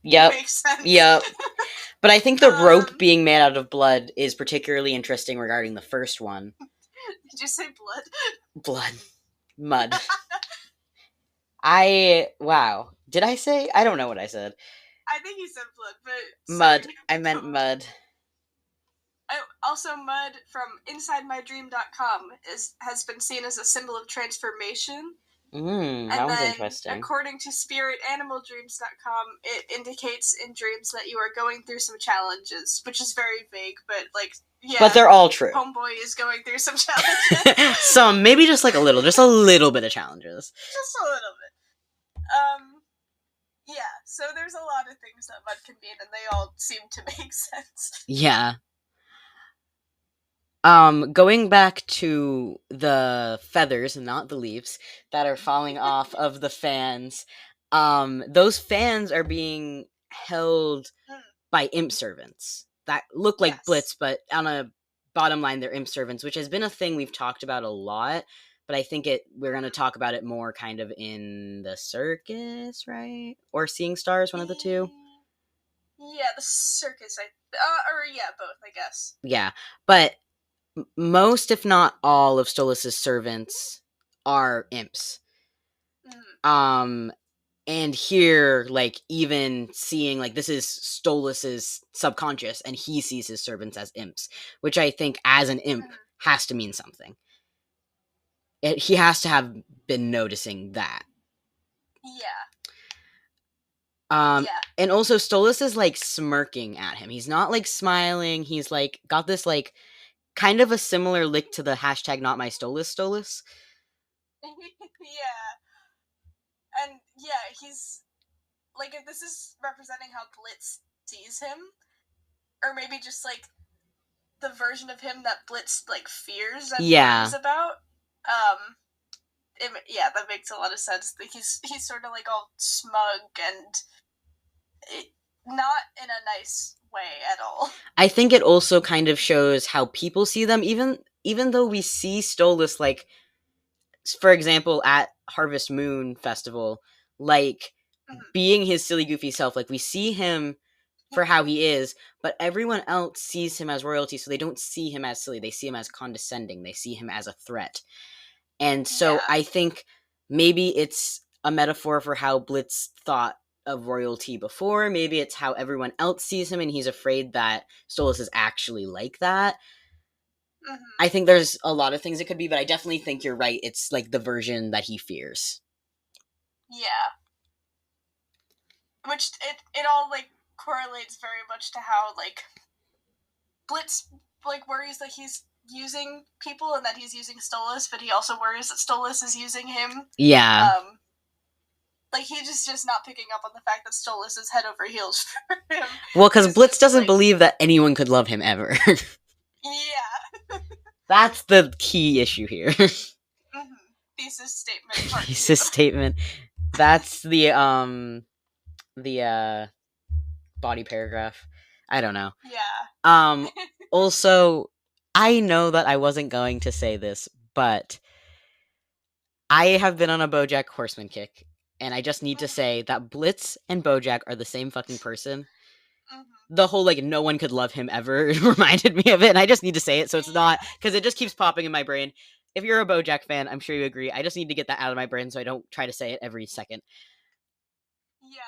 makes sense. Yep. But I think the rope being made out of blood is particularly interesting regarding the first one. Did you say blood? Blood. Mud. Wow. Did I say? I don't know what I said. I think you said blood, but... Mud. I meant mud. Also, mud from InsideMyDream.com has been seen as a symbol of transformation. That was interesting. According to SpiritAnimalDreams.com, it indicates in dreams that you are going through some challenges, which is very vague, but yeah. But they're all true. Homeboy is going through some challenges. Some, maybe just a little bit of challenges. Just a little bit. Yeah, so there's a lot of things that mud can mean, and they all seem to make sense. Yeah. Going back to the feathers, not the leaves, that are falling off of the fans, those fans are being held by imp servants that look like Blitz, but on a bottom line, they're imp servants, which has been a thing we've talked about a lot, but I think we're going to talk about it more kind of in the circus, right? Or Seeing Stars, one of the two? Yeah, the circus, both, I guess. Yeah, but most, if not all, of Stolas's servants are imps. And here, even seeing, this is Stolas's subconscious, and he sees his servants as imps, which I think, as an imp, has to mean something. He has to have been noticing that. Yeah. And also, Stolas is, smirking at him. He's not, smiling. He's, got this, kind of a similar lick to the hashtag not my Stolas. Yeah. And, yeah, he's, if this is representing how Blitz sees him, or maybe just, the version of him that Blitz, fears and worries about, that makes a lot of sense. He's sort of, all smug and not in a nice way at all. I think it also kind of shows how people see them, even though we see Stolas, for example, at Harvest Moon Festival, being his silly, goofy self. We see him for how he is, but everyone else sees him as royalty, so they don't see him as silly. They see him as condescending. They see him as a threat. And so I think maybe it's a metaphor for how Blitz thought of royalty before. Maybe it's how everyone else sees him, and he's afraid that Stolas is actually like that. I think there's a lot of things it could be, but I definitely think you're right. It's the version that he fears. Yeah. Which it all correlates very much to how Blitz worries that he's using people and that he's using Stolas, but he also worries that Stolas is using him. Yeah. He's just not picking up on the fact that Stolas is head over heels for him. Well, because Blitz doesn't believe that anyone could love him ever. Yeah. That's the key issue here. Thesis statement. Thesis statement. That's the body paragraph. I don't know. Yeah. Also, I know that I wasn't going to say this, but I have been on a BoJack Horseman kick, and I just need to say that Blitz and BoJack are the same fucking person. The whole, no one could love him ever reminded me of it, and I just need to say it, so it's not, because it just keeps popping in my brain. If you're a BoJack fan, I'm sure you agree. I just need to get that out of my brain so I don't try to say it every second. Yeah,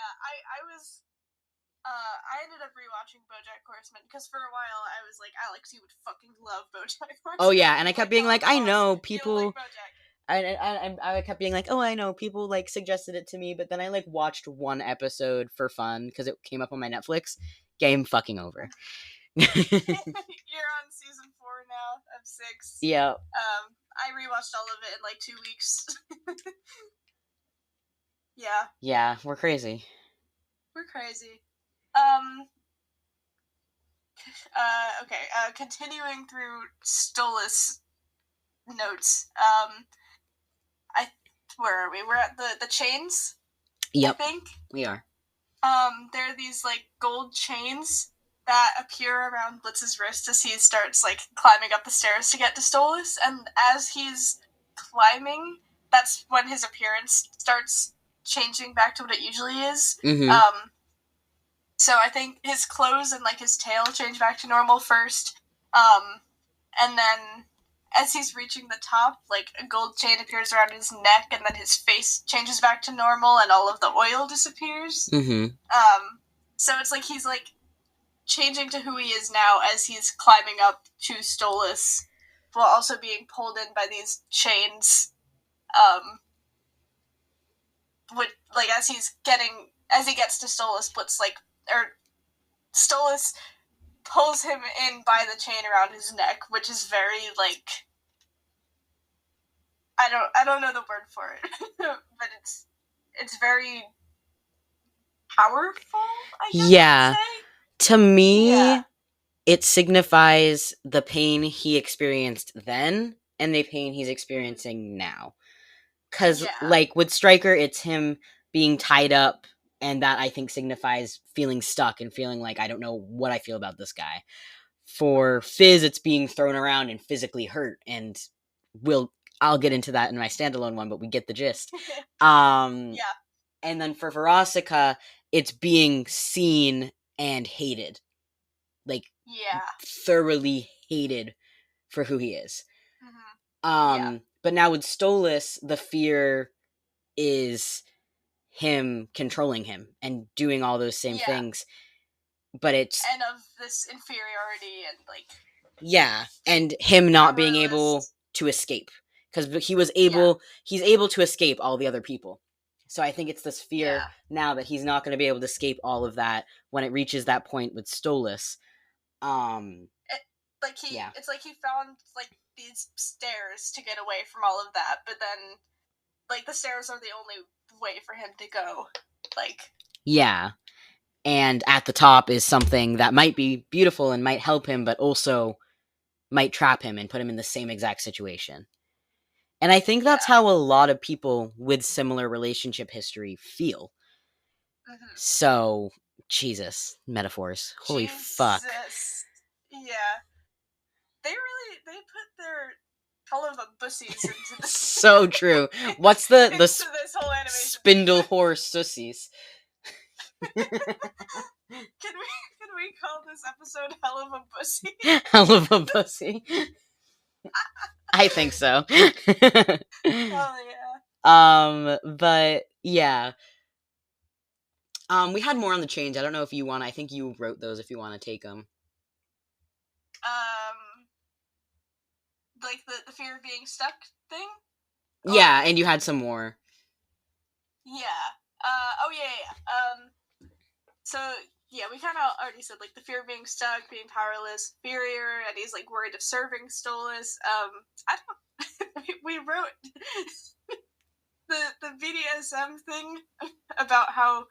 I ended up rewatching BoJack Horseman, because for a while I was like, Alex, you would fucking love BoJack Horseman. Oh yeah, and I kept being I know, people... I kept being oh, I know, people, suggested it to me, but then I, watched one episode for fun, because it came up on my Netflix. Game fucking over. You're on season 4 now of 6. Yeah. I rewatched all of it in 2 weeks. Yeah. Yeah, we're crazy. We're crazy. Okay, continuing through Stolas notes, where are we? We're at the chains? Yep. I think? We are. There are these, gold chains that appear around Blitz's wrist as he starts, climbing up the stairs to get to Stolas, and as he's climbing, that's when his appearance starts changing back to what it usually is. Mm-hmm. So I think his clothes and like his tail change back to normal first, and then as he's reaching the top, like a gold chain appears around his neck, and then his face changes back to normal, and all of the oil disappears. Mm-hmm. So it's like he's like changing to who he is now as he's climbing up to Stolas, while also being pulled in by these chains. With like as he gets to Stolas, Stolas pulls him in by the chain around his neck, which is very like I don't know the word for it, but it's very powerful, I guess Yeah. I'd say. To me, Yeah. it signifies the pain he experienced then and the pain he's experiencing now. Because, Yeah. like, with Stryker, it's him being tied up, and that I think signifies feeling stuck and feeling like I don't know what I feel about this guy. For Fizz, it's being thrown around and physically hurt, and I'll get into that in my standalone one, but we get the gist. Yeah. And then for Verosika, it's being seen and hated. Like, Yeah. thoroughly hated for who he is. Yeah. But now with Stolas, the fear is him controlling him and doing all those same Yeah. things. But it's And of this inferiority and like yeah, and him not being powerless. able to escape because he's able to escape all the other people. So I think it's this fear now that he's not going to be able to escape all of that when it reaches that point with Stolas. It's like he found like these stairs to get away from all of that, but then like the stairs are the only way for him to go. Like yeah, and at the top is something that might be beautiful and might help him, but also might trap him and put him in the same exact situation. And I think that's how a lot of people with similar relationship history feel. Mm-hmm. So, Jesus, metaphors. Holy fuck. Yeah. They put their Helluva bussies into this. So true. What's the this whole animation. Spindle horse sissies? Can we call this episode Helluva Bussy? Helluva Bussy. I think so. Oh yeah. But yeah. We had more on the change. I don't know if you want. I think you wrote those. If you want to take them. Like the fear of being stuck thing. Yeah, and you had some more. Yeah. So yeah, we kind of already said like the fear of being stuck, being powerless, inferior, and he's like worried of serving Stolas. I don't. we wrote the BDSM thing about how.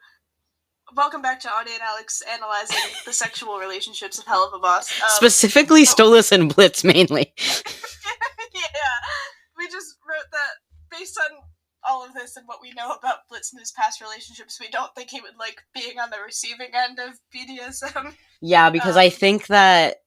Welcome back to Audie and Alex analyzing the sexual relationships of Helluva Boss. Specifically, Stolas and Blitz mainly. Yeah, we just wrote that based on all of this and what we know about Blitz and his past relationships, we don't think he would like being on the receiving end of BDSM. Yeah, because I think that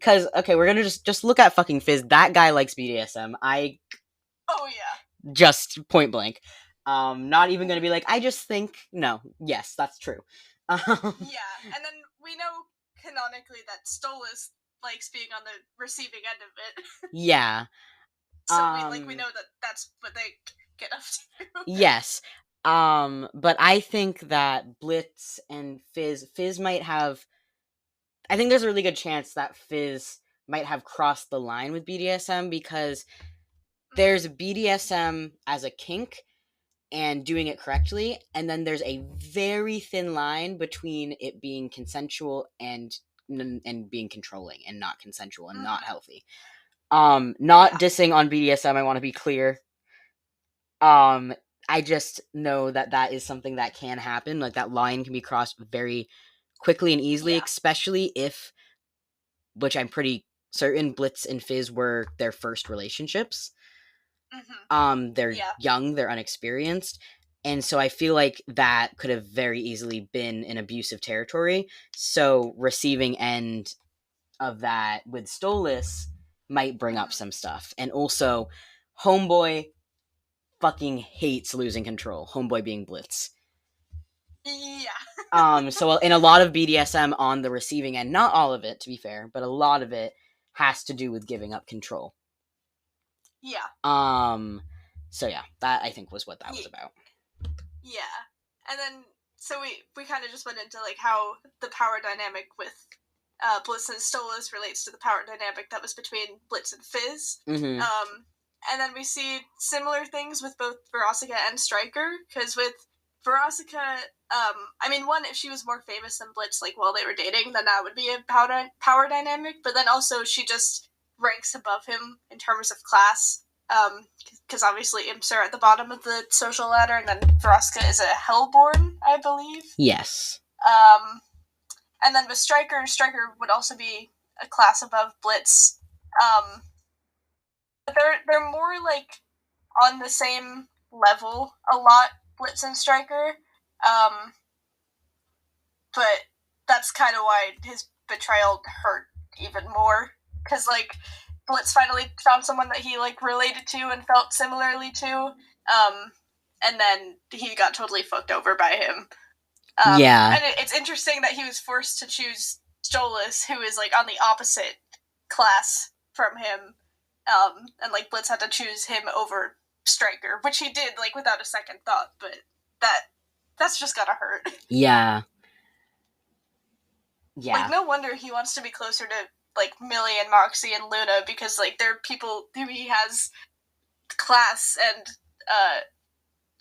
okay, we're gonna just look at fucking Fizz. That guy likes BDSM. Oh yeah. Just point blank. Not even gonna be like, I just think no. Yes, that's true. Yeah, and then we know canonically that Stolas likes being on the receiving end of it. Yeah. So we know that that's what they get up to. Yes. But I think that Blitz and Fizz might have. I think there's a really good chance that Fizz might have crossed the line with BDSM because there's BDSM as a kink and doing it correctly, and then there's a very thin line between it being consensual and being controlling and not consensual and not healthy. Not dissing on BDSM, I want to be clear. I just know that is something that can happen. Like that line can be crossed very quickly and easily, especially if, which I'm pretty certain, Blitz and Fizz were their first relationships. They're young, they're unexperienced, and so I feel like that could have very easily been an abusive territory. So receiving end of that with Stolas might bring up some stuff, and also Homeboy fucking hates losing control. Homeboy being Blitz. Yeah. So in a lot of BDSM on the receiving end, not all of it, to be fair, but a lot of it has to do with giving up control. Yeah. So yeah, that I think was what that was about. Yeah. And then, so we kind of just went into, like, how the power dynamic with Blitz and Stolas relates to the power dynamic that was between Blitz and Fizz. Mm-hmm. And then we see similar things with both Verosika and Striker, because with Verosika, I mean, one, if she was more famous than Blitz, like, while they were dating, then that would be a power dynamic, but then also she just ranks above him in terms of class, because obviously imps are at the bottom of the social ladder, and then Verosika is a Hellborn, I believe. Yes. And then with Striker would also be a class above Blitz. But they're more, like, on the same level a lot, Blitz and Striker. But that's kind of why his betrayal hurt even more, because, like, Blitz finally found someone that he, like, related to and felt similarly to, and then he got totally fucked over by him. Yeah. And it's interesting that he was forced to choose Stolas, who is, like, on the opposite class from him, and, like, Blitz had to choose him over Striker, which he did, like, without a second thought, but that's just gotta hurt. Yeah. Yeah. Like, no wonder he wants to be closer to, like, Millie and Moxie and Luna, because, like, they're people who he has class and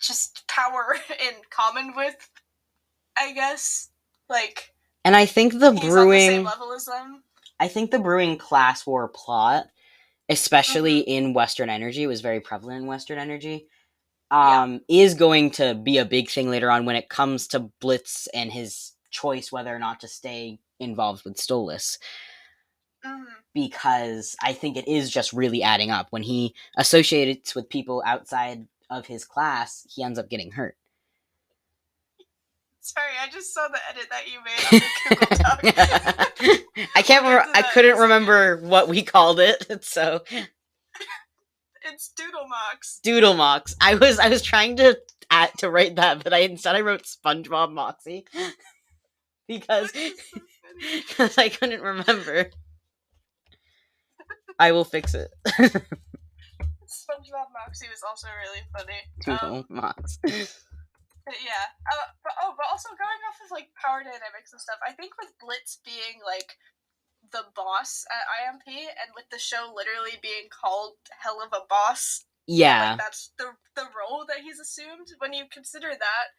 just power in common with, I guess. Like, and I think the he's on the same level as them. I think the brewing class war plot, especially in Western Energy, was very prevalent in Western Energy. Is going to be a big thing later on when it comes to Blitz and his choice whether or not to stay involved with Stolas. Because I think it is just really adding up. When he associates with people outside of his class, he ends up getting hurt. Sorry, I just saw the edit that you made on the Google Doc. I couldn't remember what we called it, so it's DoodleMox. DoodleMox. I was trying to write that, but instead I wrote SpongeBob Moxie because I couldn't remember. I will fix it. SpongeBob Moxie was also really funny. DoodleMox. Yeah. But also going off of, like, power dynamics and stuff, I think with Blitz being, like, the boss at IMP, and with the show literally being called Helluva Boss, yeah, like, that's the role that he's assumed. When you consider that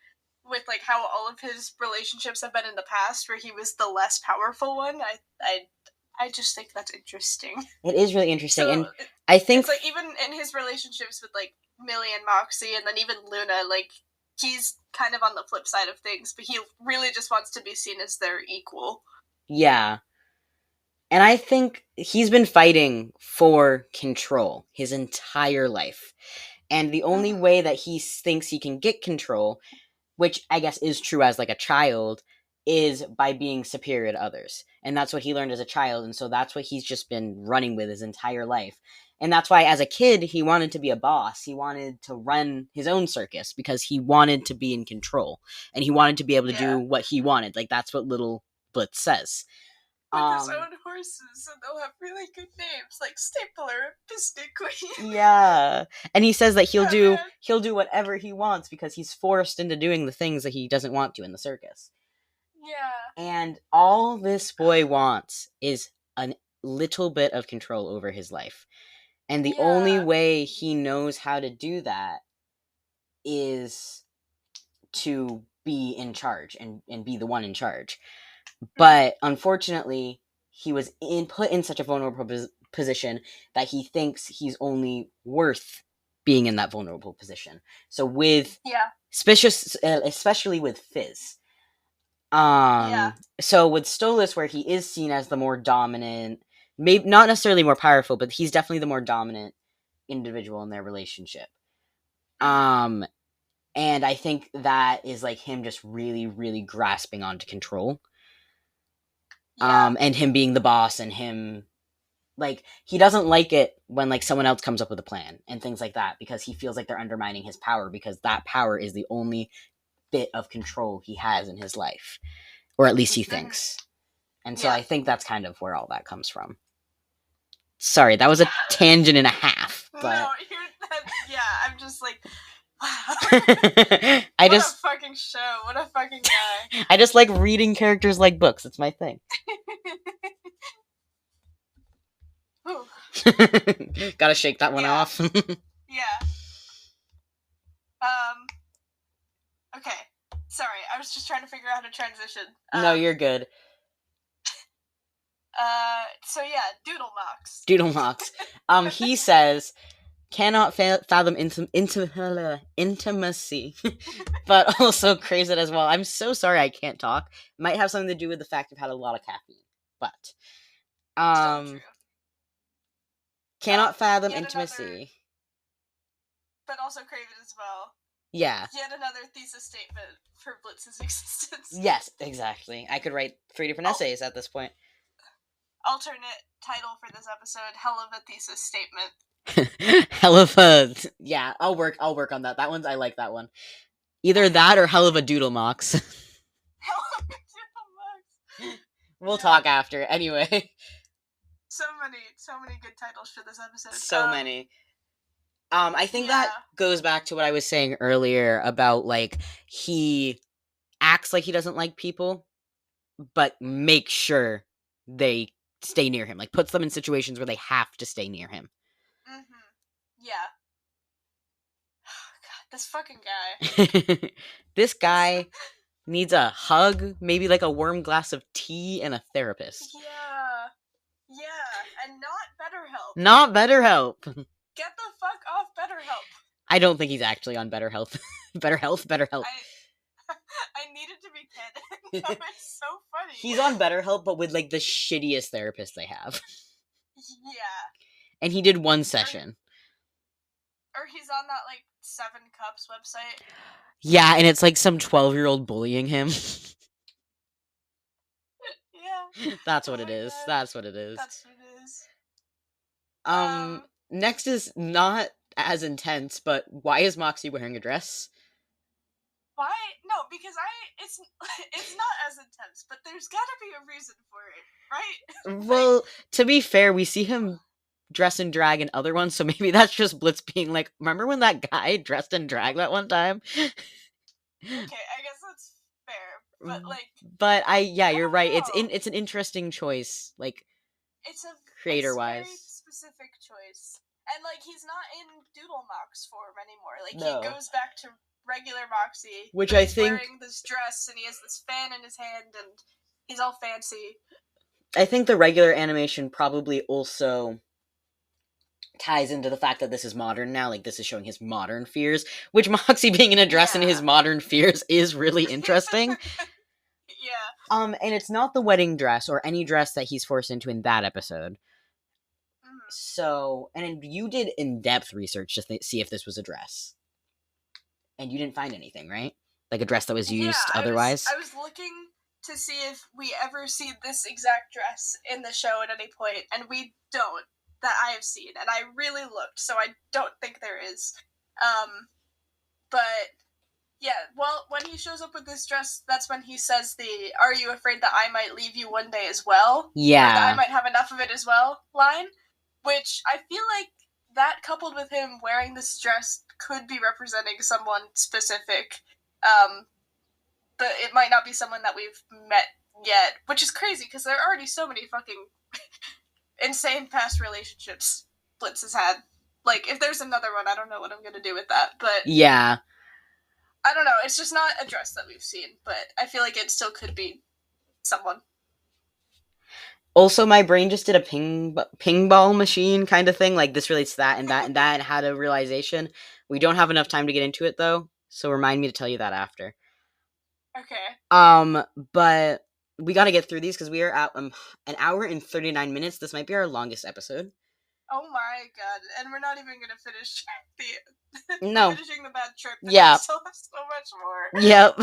with, like, how all of his relationships have been in the past, where he was the less powerful one, I just think that's interesting. It is really interesting, So, and I think it's like, even in his relationships with, like, Millie and Moxie, and then even Luna, like, he's kind of on the flip side of things, but he really just wants to be seen as their equal. Yeah. And I think he's been fighting for control his entire life. And the only way that he thinks he can get control, which I guess is true as, like, a child, is by being superior to others. And that's what he learned as a child, and so that's what he's just been running with his entire life. And that's why, as a kid, he wanted to be a boss. He wanted to run his own circus because he wanted to be in control. And he wanted to be able to do what he wanted. Like, that's what little Blitz says. With his own horses, and they'll have really good names, like Stapler, Biscuit Queen. Yeah. And he says that he'll do whatever he wants because he's forced into doing the things that he doesn't want to in the circus. Yeah. And all this boy wants is a little bit of control over his life. And the only way he knows how to do that is to be in charge and be the one in charge. But unfortunately, he was put in such a vulnerable position that he thinks he's only worth being in that vulnerable position. So with especially with Fizz. So with Stolas, where he is seen as the more dominant, maybe not necessarily more powerful, but he's definitely the more dominant individual in their relationship. And I think that is, like, him just really, really grasping onto control. And him being the boss, and him like he doesn't like it when like someone else comes up with a plan and things like that because he feels like they're undermining his power because that power is the only bit of control he has in his life, or at least he thinks. And so I think that's kind of where all that comes from. Sorry, that was a tangent and a half. But... No, I'm just like, wow. What a fucking show. What a fucking guy. I just like reading characters like books. It's my thing. Gotta shake that one off. Yeah. Okay. Sorry, I was just trying to figure out how to transition. No, you're good. So yeah, DoodleMox. DoodleMox. He says, cannot fathom intimacy, but also craves it as well. I'm so sorry I can't talk. Might have something to do with the fact I've had a lot of caffeine, but cannot fathom intimacy. But also crave it as well. Yeah. Yet another thesis statement for Blitz's existence. Yes, exactly. I could write 3 different essays at this point. Alternate title for this episode: Helluva thesis statement. Helluva. Yeah, I'll work on that. I like that one. Either that or Helluva DoodleMox. Helluva DoodleMox. We'll talk after. Anyway. So many good titles for this episode. So many. I think that goes back to what I was saying earlier about, like, he acts like he doesn't like people, but makes sure they stay near him. Like, puts them in situations where they have to stay near him. Yeah. God, this fucking guy. This guy needs a hug, maybe like a warm glass of tea, and a therapist. Yeah, and not BetterHelp. Not BetterHelp. Get the fuck off BetterHelp. I don't think he's actually on BetterHelp. BetterHelp. I needed to be kidding. That was so funny. He's on BetterHelp, but with like the shittiest therapist they have. Yeah. And he did 1 session. Or he's on that like 7 Cups website. Yeah, and it's like some 12-year-old bullying him. Yeah. That's what it is. God. That's what it is. That's what it is. Next is not as intense, but why is Moxie wearing a dress? Why? No, because it's not as intense, but there's gotta be a reason for it, right? Well, to be fair, we see him dress in drag in other ones, so maybe that's just Blitz being like, remember when that guy dressed in drag that one time? Okay, I guess that's fair, but like... But you're right. It's an interesting choice, like, it's a creator-wise. Very specific choice. And, like, he's not in DoodleMox form anymore. Like, no. He goes back to regular Moxie. Which I think... wearing this dress, and he has this fan in his hand, and he's all fancy. I think the regular animation probably also ties into the fact that this is modern now. Like, this is showing his modern fears. Which Moxie being in a dress and his modern fears is really interesting. Yeah. And it's not the wedding dress or any dress that he's forced into in that episode. So, and you did in-depth research to see if this was a dress. And you didn't find anything, right? Like a dress that was used otherwise? I was looking to see if we ever see this exact dress in the show at any point, and we don't, that I have seen. And I really looked, so I don't think there is. But, yeah, well, when he shows up with this dress, that's when he says "Are you afraid that I might leave you one day as well?" Yeah. Or that I might have enough of it as well line. Which I feel like that coupled with him wearing this dress could be representing someone specific. But it might not be someone that we've met yet, which is crazy because there are already so many fucking insane past relationships Blitz has had. Like, if there's another one, I don't know what I'm gonna do with that, but... Yeah. I don't know, it's just not a dress that we've seen, but I feel like it still could be someone. Also, my brain just did a ping ball machine kind of thing. Like, this relates to that and that and that, and had a realization. We don't have enough time to get into it, though, so remind me to tell you that after. Okay. But we gotta get through these, because we are at an hour and 39 minutes. This might be our longest episode. Oh my god, and we're not even gonna finish finishing the bad trip. Yeah. We still have so much more. Yep.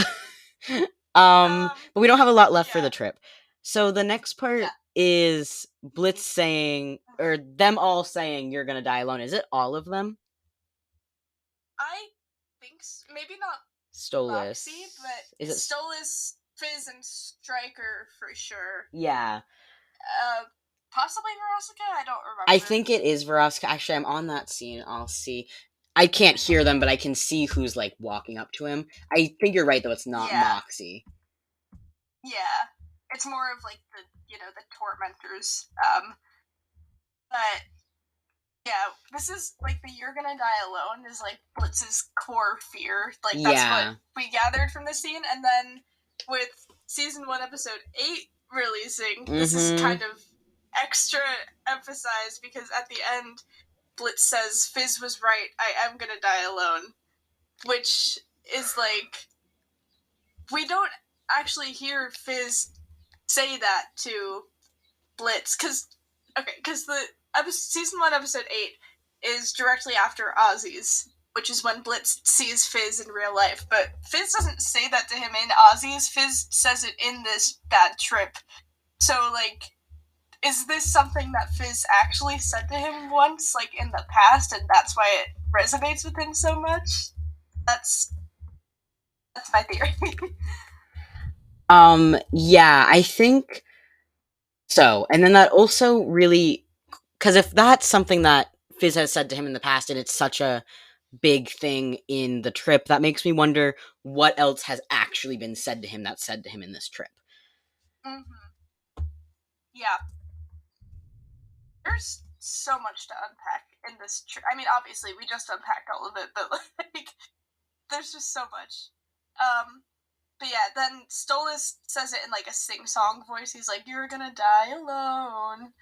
But we don't have a lot left for the trip. So the next part is Blitz saying, or them all saying, "You're gonna die alone." Is it all of them? I think maybe not Stolas. Moxie, but Is it Stolas, Fizz, and Striker for sure. Yeah. Possibly Veronica? I don't remember. I think it is Veronica. Actually, I'm on that scene. I'll see. I can't hear them, but I can see who's like walking up to him. I think you're right though. It's not Moxie. Yeah, it's more of like the tormentors. But yeah, this is like the "you're gonna die alone" is like Blitz's core fear. Like that's what we gathered from this scene, and then with season 1, episode 8 releasing, this is kind of extra emphasized because at the end, Blitz says, "Fizz was right. I am gonna die alone," which is like we don't actually hear Fizz say that to Blitz because the season 1, episode 8 is directly after Ozzy's, which is when Blitz sees Fizz in real life. But Fizz doesn't say that to him in Ozzy's. Fizz says it in this bad trip. So, like, is this something that Fizz actually said to him once, like, in the past, and that's why it resonates with him so much? That's my theory. Yeah, I think so. And then that also really, because if that's something that Fizz has said to him in the past, and it's such a big thing in the trip, that makes me wonder what else has actually been said to him that's said to him in this trip. Yeah. There's so much to unpack in this trip. I mean, obviously, we just unpacked all of it, but, like, there's just so much. But yeah, then Stolas says it in, like, a sing-song voice. He's like, "You're gonna die alone."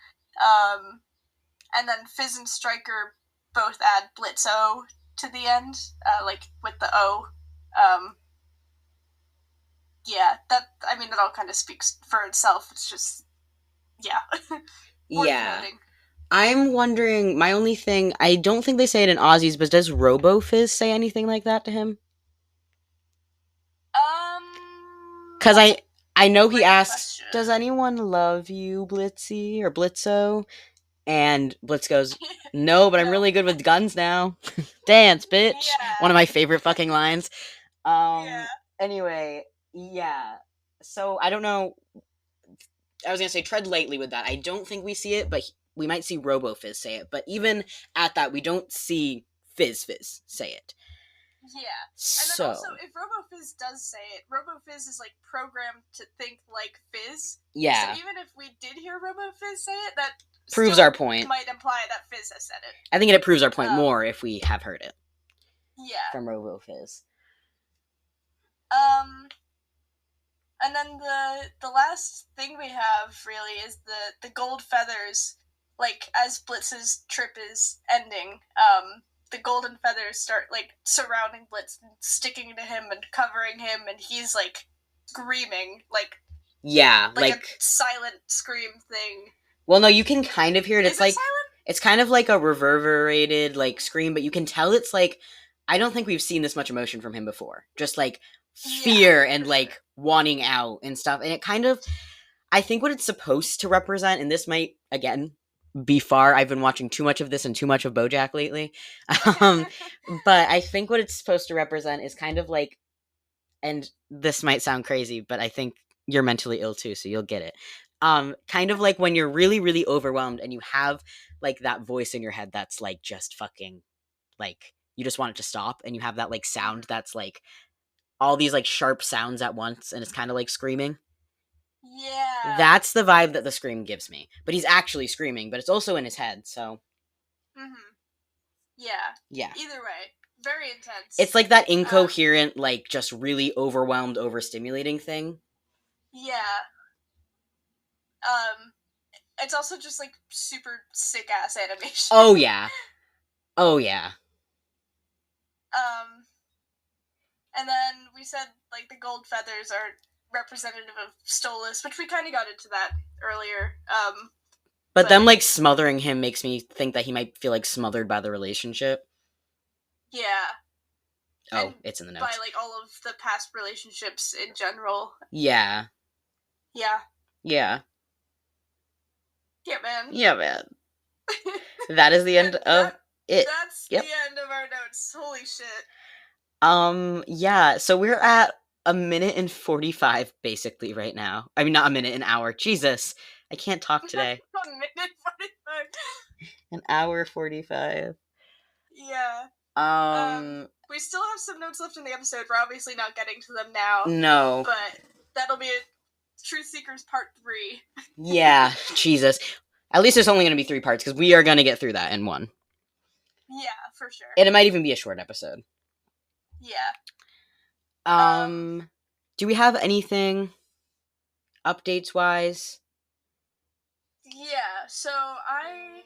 And then Fizz and Striker both add Blitzo to the end, like, with the O. Yeah, that all kind of speaks for itself. It's just, yeah. Yeah. I'm wondering, my only thing, I don't think they say it in Ozzy's, but does RoboFizz say anything like that to him? Because I know he asks, "Does anyone love you, Blitzy or Blitzo?" And Blitz goes, "No, but I'm really good with guns now." Dance, bitch. Yeah. One of my favorite fucking lines. Anyway, yeah. So I don't know. I was gonna say tread lightly with that. I don't think we see it, but we might see RoboFizz say it. But even at that, we don't see Fizz say it. Yeah. And then also, if RoboFizz does say it, RoboFizz is, like, programmed to think like Fizz. Yeah. So even if we did hear RoboFizz say it, that proves our point. Might imply that Fizz has said it. I think it proves our point more if we have heard it. Yeah. From RoboFizz. And then the last thing we have, really, is the gold feathers. Like, as Blitz's trip is ending, the golden feathers start, like, surrounding Blitz and sticking to him and covering him, and he's, like, screaming, like... Yeah, like a silent scream thing. Well, no, you can kind of hear it. It's like... silent? It's kind of like a reverberated, like, scream, but you can tell it's, like... I don't think we've seen this much emotion from him before. Just, like, fear and, like, wanting out and stuff. And it kind of... I think what it's supposed to represent, and this might, again... be far. I've been watching too much of this and too much of BoJack lately. But I think what it's supposed to represent is kind of like, and this might sound crazy, but I think you're mentally ill too, so you'll get it. Kind of like when you're really, really overwhelmed and you have like that voice in your head that's like just fucking like you just want it to stop, and you have that like sound that's like all these like sharp sounds at once, and it's kind of like screaming. Yeah. That's the vibe that the scream gives me. But he's actually screaming, but it's also in his head, so. Yeah. Yeah. Either way, very intense. It's like that incoherent, like, just really overwhelmed, overstimulating thing. Yeah. It's also just, like, super sick-ass animation. Oh, yeah. Oh, yeah. And then we said, like, the gold feathers are representative of Stolas, which we kind of got into that earlier. But them, like, smothering him makes me think that he might feel, like, smothered by the relationship. Yeah. Oh, and it's in the notes. By, like, all of the past relationships in general. Yeah. Yeah. Yeah. Yeah, man. Yeah, man. That is the end of it. That's Yep. the end of our notes. Holy shit. Yeah, so we're at a minute and 45 basically right now. I mean, not a minute, an hour. Jesus. I can't talk today. 1 minute 45. An hour 45. Yeah. We still have some notes left in the episode. We're obviously not getting to them now. No. But that'll be a Truth Seekers Part 3. Yeah, Jesus. At least there's only going to be 3 parts, because we are going to get through that in one. Yeah, for sure. And it might even be a short episode. Yeah. Do we have anything updates-wise? Yeah, so I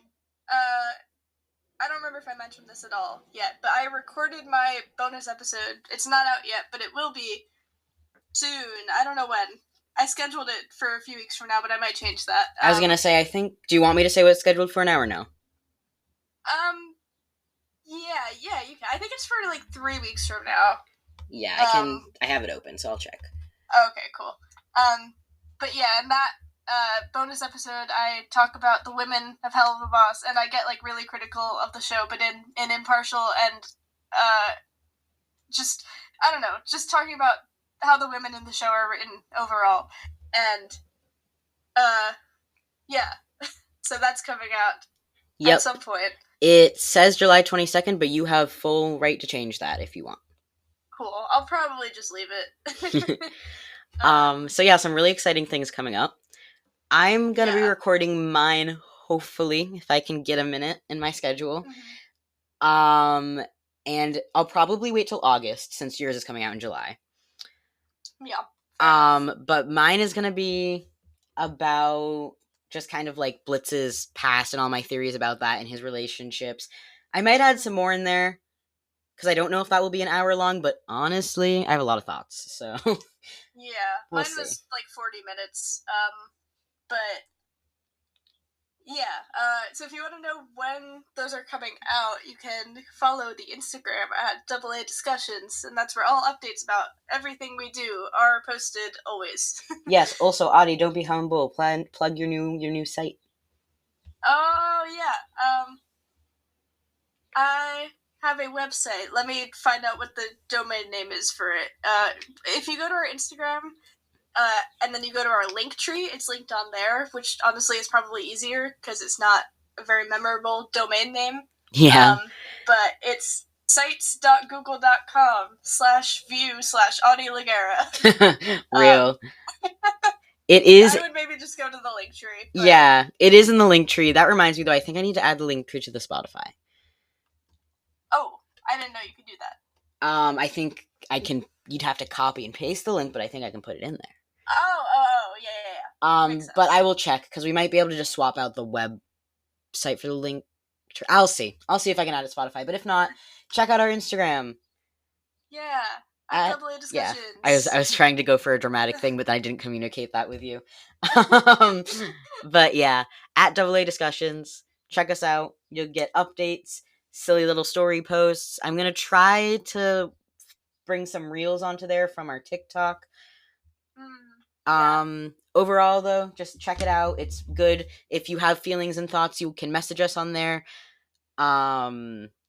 don't remember if I mentioned this at all yet, but I recorded my bonus episode. It's not out yet, but it will be soon. I don't know when. I scheduled it for a few weeks from now, but I might change that. I was gonna say, do you want me to say what's scheduled for an hour now? Yeah, you can. I think it's for like 3 weeks from now. Yeah, I can. I have it open, so I'll check. Okay, cool. But yeah, in that bonus episode, I talk about the women of Helluva, and I get like really critical of the show, but in impartial and just I don't know, just talking about how the women in the show are written overall, and yeah, so that's coming out at some point. It says July 22nd, but you have full right to change that if you want. Cool. I'll probably just leave it. So yeah, some really exciting things coming up. I'm gonna be recording mine, hopefully, if I can get a minute in my schedule. Mm-hmm. And I'll probably wait till August, since yours is coming out in July. Yeah. But mine is gonna be about just kind of like Blitz's past and all my theories about that and his relationships. I might add some more in there, because I don't know if that will be an hour long, but honestly, I have a lot of thoughts, so... Yeah, mine was like 40 minutes, but... Yeah, so if you want to know when those are coming out, you can follow the Instagram at AA Discussions, and that's where all updates about everything we do are posted always. Yes, also, Adi, don't be humble. Plug your new site. Oh, yeah, I have a website. Let me find out what the domain name is for it. If you go to our Instagram, and then you go to our link tree, it's linked on there, which honestly is probably easier because it's not a very memorable domain name. Yeah. But it's sites.google.com/view/Audi Real. It is. I would maybe just go to the link tree. But... Yeah, it is in the link tree. That reminds me, though, I think I need to add the link tree to the Spotify. Oh, I didn't know you could do that. I think I can. You'd have to copy and paste the link, but I think I can put it in there. Oh, yeah. But I will check, because we might be able to just swap out the website for the link. I'll see if I can add it to Spotify, but if not, check out our Instagram. Yeah. AA Discussions. Yeah, I was trying to go for a dramatic thing, but I didn't communicate that with you. But yeah, at AA Discussions, check us out. You'll get updates, silly little story posts. I'm gonna try to bring some reels onto there from our TikTok. Overall, though, just check it out. It's good. If you have feelings and thoughts, you can message us on there.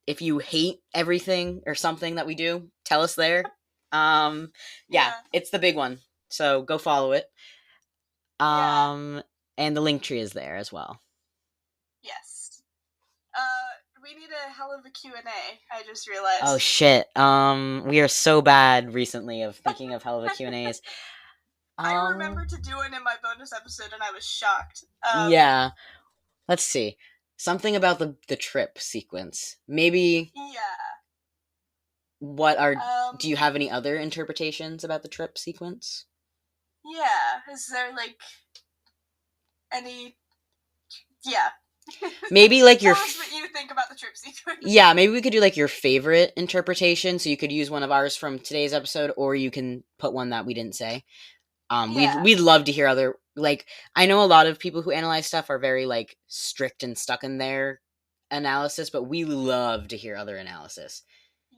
If you hate everything or something that we do, tell us there. Yeah, it's the big one. So go follow it. And the link tree is there as well. Yes. We need a Helluva Q&A, I just realized. Oh, shit. We are so bad recently of thinking of Helluva Q&As. I remember to do it in my bonus episode, and I was shocked. Yeah. Let's see. Something about the trip sequence. Maybe... Yeah. What are... do you have any other interpretations about the trip sequence? Yeah. Is there, like, any... Yeah. Maybe, like, Tell us what you think about the trip sequence. Yeah, maybe we could do, like, your favorite interpretation, so you could use one of ours from today's episode, or you can put one that we didn't say. We'd love to hear other... Like, I know a lot of people who analyze stuff are very, like, strict and stuck in their analysis, but we love to hear other analysis.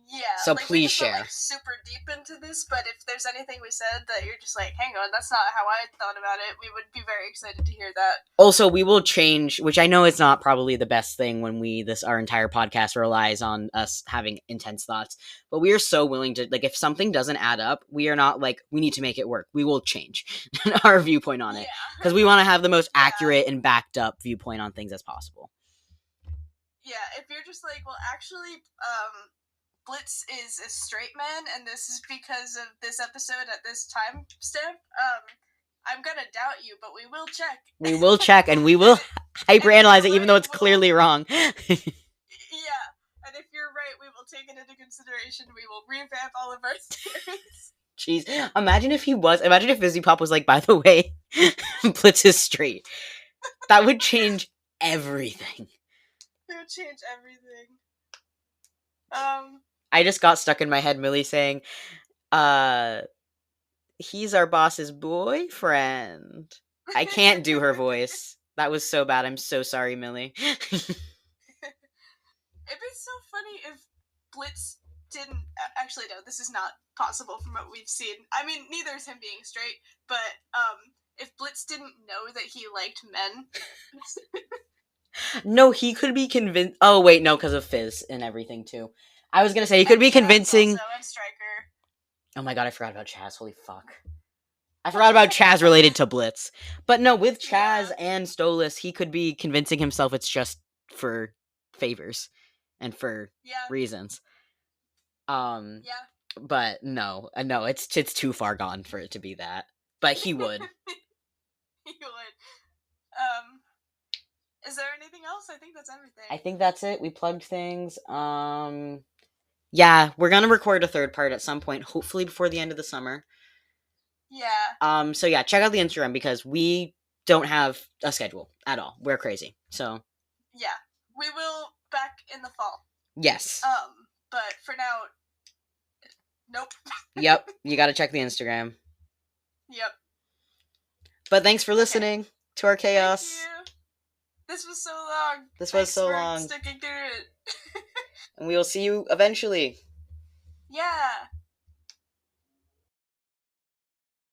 Yeah, So like, we please just went, share. like, super deep into this, but if there's anything we said that you're just like, hang on, that's not how I thought about it, we would be very excited to hear that. Also, we will change, which I know is not probably the best thing when our entire podcast relies on us having intense thoughts, but we are so willing to, like, if something doesn't add up, we are not like, we need to make it work. We will change our viewpoint on it, because we want to have the most accurate and backed up viewpoint on things as possible. Yeah, if you're just like, well, actually, Blitz is a straight man, and this is because of this episode at this time stamp, I'm gonna doubt you, but we will check. We will check, and we will hyperanalyze it, even though it's clearly wrong. Yeah, and if you're right, we will take it into consideration. We will revamp all of our theories. Jeez, imagine if Fizzy Pop was like, by the way, Blitz is straight. That would change everything. It would change everything. I just got stuck in my head, Millie saying, he's our boss's boyfriend. I can't do her voice. That was so bad. I'm so sorry, Millie. It'd be so funny if Blitz didn't... Actually, no, this is not possible from what we've seen. I mean, neither is him being straight, but, if Blitz didn't know that he liked men... No, he could be convinced... Oh, wait, no, because of Fizz and everything, too. I was gonna say, he could be convincing... Also, and Striker. Oh my god, I forgot about Chaz. Holy fuck. I forgot about Chaz related to Blitz. But no, with Chaz and Stolas, he could be convincing himself it's just for favors and for reasons. But no, it's too far gone for it to be that. But he would. He would. Is there anything else? I think that's everything. I think that's it. We plugged things. Yeah, we're gonna record a third part at some point, hopefully before the end of the summer. Yeah. So yeah, check out the Instagram because we don't have a schedule at all. We're crazy. So yeah, we will back in the fall. Yes. But for now, nope. Yep, you got to check the Instagram. Yep. But thanks for listening to our chaos. Thank you. This was so long. Thanks for sticking through it. And we will see you eventually. Yeah.